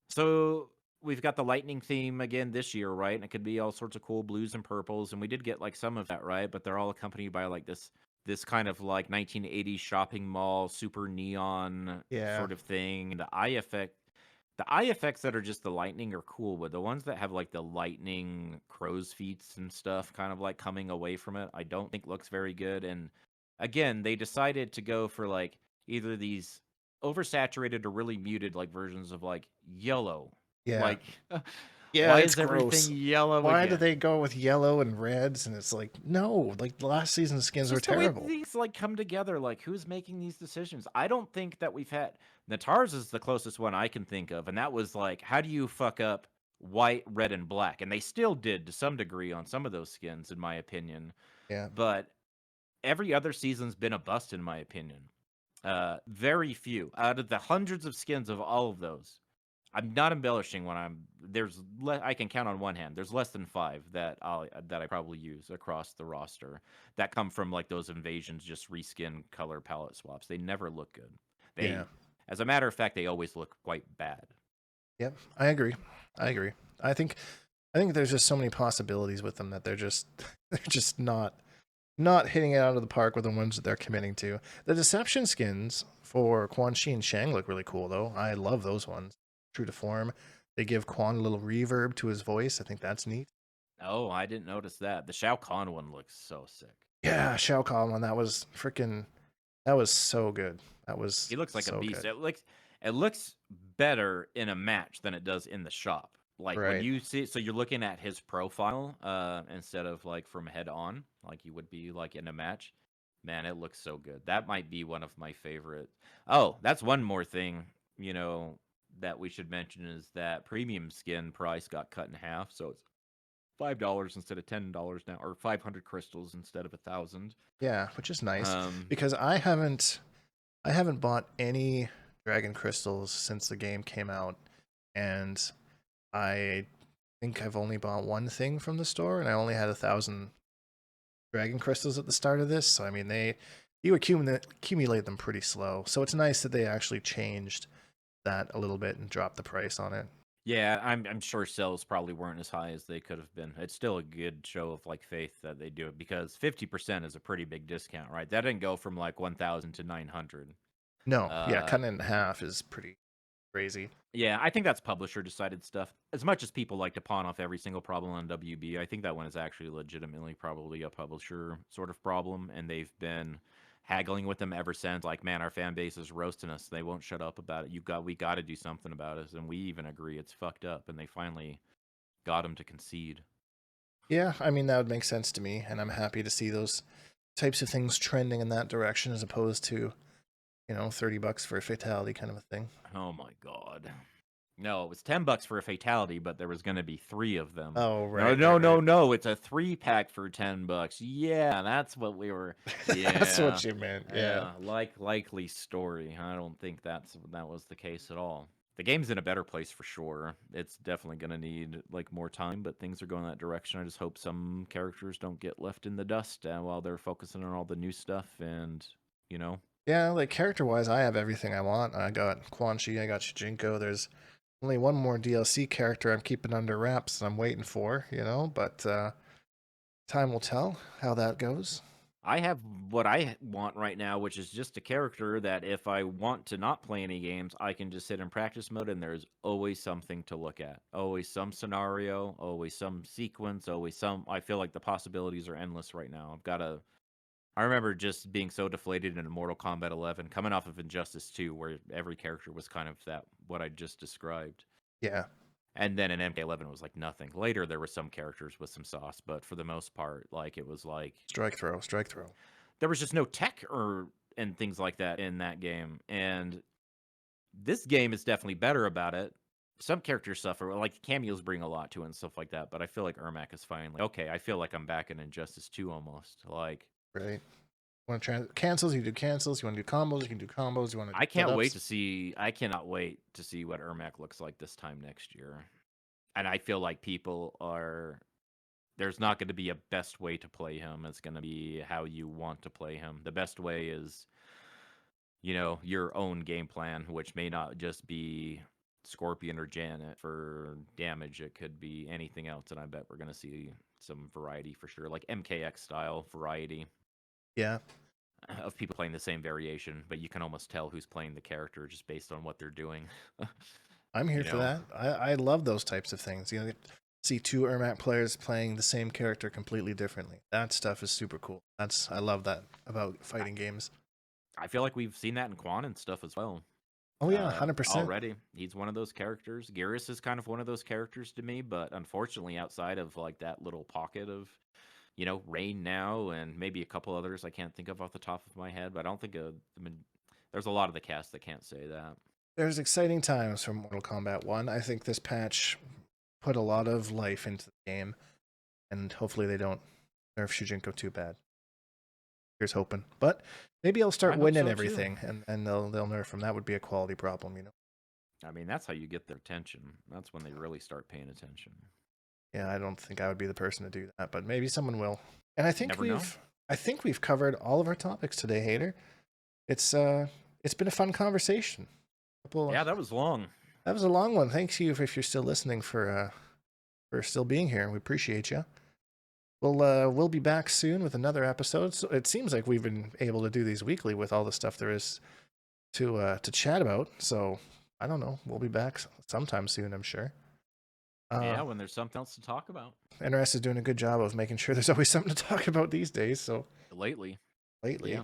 So we've got the lightning theme again this year, right? And it could be all sorts of cool blues and purples, and we did get like some of that, right? But they're all accompanied by like this kind of like 1980s shopping mall, super neon Yeah. sort of thing. The eye effects that are just the lightning are cool, but the ones that have like the lightning crow's feet and stuff kind of like coming away from it, I don't think looks very good. And again, they decided to go for like either these oversaturated or really muted like versions of like yellow. Yeah. Like Yeah, why it's is everything gross. yellow Why do again? they go with yellow and reds? And it's like, no, like the last season's It's skins were just the way terrible. these like come together. Like, who's making these decisions? I don't think that we've had Natar's is the closest one I can think of, and that was like, how do you fuck up white, red, and black? And they still did to some degree on some of those skins, in my opinion. Yeah. But every other season's been a bust, in my opinion. Very few out of the hundreds of skins of all of those. I'm not embellishing when I can count on one hand. There's less than 5 that I probably use across the roster that come from like those invasions, just reskin color palette swaps. They never look good. Yeah. As a matter of fact, they always look quite bad. Yep. I agree. I agree. I think there's just so many possibilities with them that they're just they're just not hitting it out of the park with the ones that they're committing to. The deception skins for Quan Chi and Shang look really cool though. I love those ones. True to form. They give Quan a little reverb to his voice. I think that's neat. Oh, I didn't notice that. The Shao Kahn one looks so sick. Yeah, Shao Kahn one. That was freaking. That was so good. That was He looks like a so beast. good. It looks better in a match than it does in the shop. Like when Right. you see, so you're looking at his profile instead of like from head on, like you would be like in a match. Man, it looks so good. That might be one of my favorite. Oh, that's one more thing, that we should mention is that premium skin price got cut in half, so it's $5 instead of $10 now, or 500 crystals instead of 1,000. Yeah, which is nice Um, because I haven't bought any dragon crystals since the game came out, and I think I've only bought one thing from the store, and I only had 1,000 dragon crystals at the start of this. So I mean, you accumulate them pretty slow. So it's nice that they actually changed that a little bit and dropped the price on it. Yeah, I'm sure sales probably weren't as high as they could have been. It's still a good show of like faith that they do it because 50% is a pretty big discount, right? That didn't go from like 1,000 to 900. No, yeah, Uh, cutting it in half is pretty crazy. yeah, I think that's publisher decided stuff. As much as people like to pawn off every single problem on WB, I think that one is actually legitimately probably a publisher sort of problem, and they've been haggling with them ever since. Like, man, our fan base is roasting us. They won't shut up about it. We got to do something about it, and we even agree it's fucked up. And they finally got them to concede. Yeah, I mean that would make sense to me, and I'm happy to see those types of things trending in that direction as opposed to, $30 for a fatality kind of a thing. Oh my god. No, it was $10 for a fatality, but there was going to be 3 of them. Oh, No, right, no, right, no, right. no. It's a 3-pack for $10. Yeah, that's what we were. That's Yeah, what you meant. Yeah. yeah. Likely story. I don't think that was the case at all. The game's in a better place for sure. It's definitely going to need like more time, but things are going that direction. I just hope some characters don't get left in the dust while they're focusing on all the new stuff and you know. Yeah, like character wise, I have everything I want. I got Quan Chi, I got Shujinko. There's only one more DLC character I'm keeping under wraps and I'm waiting for, but time will tell how that goes. I have what I want right now, which is just a character that if I want to not play any games, I can just sit in practice mode and there's always something to look at. Always some scenario, always some sequence, always some. I feel like the possibilities are endless right now. I remember just being so deflated in Mortal Kombat 11, coming off of Injustice 2, where every character was kind of what I just described. Yeah. And then in MK11 it was like nothing. Later there were some characters with some sauce, but for the most part, like it was like Strike throw, strike throw. there was just no tech and things like that in that game. And this game is definitely better about it. Some characters suffer, like cameos bring a lot to it and stuff like that. But I feel like Ermac is finally okay. I feel like I'm back in Injustice 2 almost. Like, right. Want to cancels? You do cancels. You want to do combos? You can do combos. You want to? I can't wait to see. I cannot wait to see what Ermac looks like this time next year. And I feel like people are. There's not going to be a best way to play him. It's going to be how you want to play him. The best way is, you know, your own game plan, which may not just be Scorpion or Janet for damage. It could be anything else, and I bet we're going to see some variety for sure, like MKX style variety. Yeah. Of people playing the same variation, but you can almost tell who's playing the character just based on what they're doing. I'm here for that. I love those types of things. You know, see two Ermac players playing the same character completely differently. That stuff is super cool. I love that about fighting games. I feel like we've seen that in Quan and stuff as well. Oh yeah, 100%. Already. He's one of those characters. Geras is kind of one of those characters to me, but unfortunately outside of like that little pocket of, you know, Rain now and maybe a couple others I can't think of off the top of my head, but I don't think there's a lot of the cast that can't say that. There's exciting times from Mortal Kombat 1. I think this patch put a lot of life into the game, and hopefully they don't nerf Shujinko too bad. Here's hoping. But maybe I'll start winning everything, and they'll nerf him. That would be a quality problem, you know. I mean, that's how you get their attention. That's when they really start paying attention. Yeah, I don't think I would be the person to do that, but maybe someone will. And I think we've covered all of our topics today, Hatyr. It's been a fun conversation. Yeah, that was long. That was a long one. Thanks you if you're still listening for still being here. We appreciate you. We'll be back soon with another episode. So it seems like we've been able to do these weekly with all the stuff there is to chat about. So I don't know. We'll be back sometime soon, I'm sure. Yeah, when there's something else to talk about. NRS is doing a good job of making sure there's always something to talk about these days. So lately, yeah.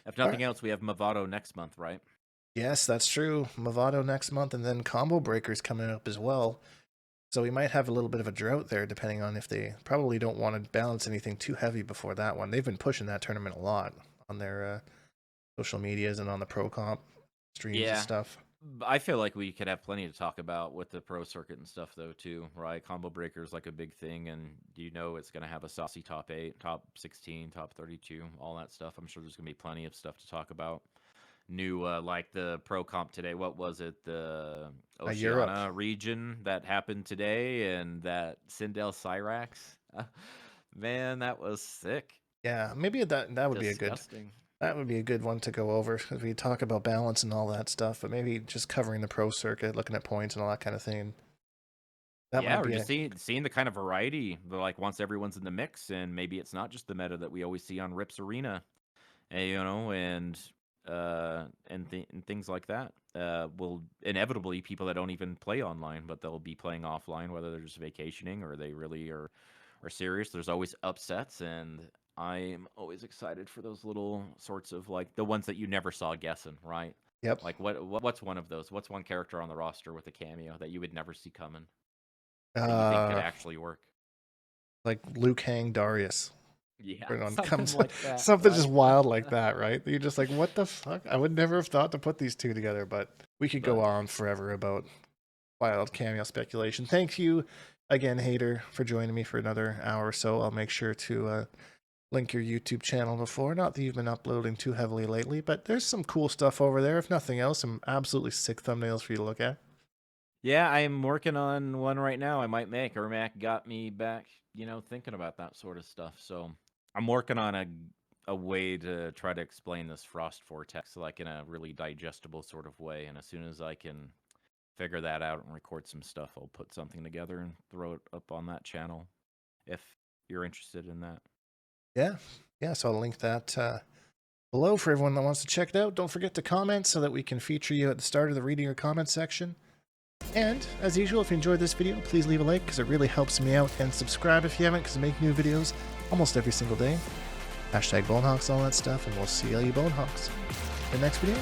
If nothing else, we have Movado next month, right? Yes, that's true. Movado next month, and then Combo Breakers coming up as well. So we might have a little bit of a drought there, depending on if they probably don't want to balance anything too heavy before that one. They've been pushing that tournament a lot on their social medias and on the pro comp streams and stuff. I feel like we could have plenty to talk about with the pro circuit and stuff, though, too, right? Combo Breaker is like a big thing, and you know it's going to have a saucy top 8, top 16, top 32, all that stuff. I'm sure there's going to be plenty of stuff to talk about. New, like the pro comp today, what was it? The Oceania region that happened today, and that Sindel Cyrax. Man, that was sick. Yeah, maybe that would be a good... That would be a good one to go over, because we talk about balance and all that stuff, but maybe just covering the pro circuit, looking at points and all that kind of thing. That might be just seeing the kind of variety, like once everyone's in the mix, and maybe it's not just the meta that we always see on Rips Arena, you know, and things like that. Will inevitably people that don't even play online, but they'll be playing offline, whether they're just vacationing or they really are serious. There's always upsets, and I'm always excited for those little sorts of, like, the ones that you never saw guessing, right? Yep. Like, what's one of those? What's one character on the roster with a cameo that you would never see coming? That you think could actually work? Like Liu Kang Darius. Yeah, something just wild like that, right? You're just like, what the fuck? I would never have thought to put these two together, but we could go on forever about wild cameo speculation. Thank you again, Hatyr, for joining me for another hour or so. I'll make sure to link your YouTube channel before. Not that you've been uploading too heavily lately, but there's some cool stuff over there. If nothing else, some absolutely sick thumbnails for you to look at. Yeah, I'm working on one right now I might make. Ermac got me back, you know, thinking about that sort of stuff. So I'm working on a way to try to explain this Frost Vortex, like in a really digestible sort of way. And as soon as I can figure that out and record some stuff, I'll put something together and throw it up on that channel if you're interested in that. Yeah, so I'll link that below for everyone that wants to check it out. Don't forget to comment so that we can feature you at the start of the reading or comment section. And, as usual, if you enjoyed this video, please leave a like, because it really helps me out, and subscribe if you haven't, because I make new videos almost every single day. Hashtag Bonehawks, all that stuff, and we'll see all you Bonehawks in the next video.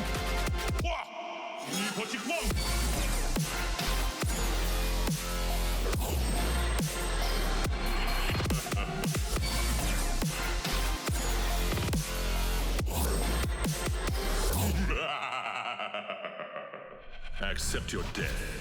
Accept your death.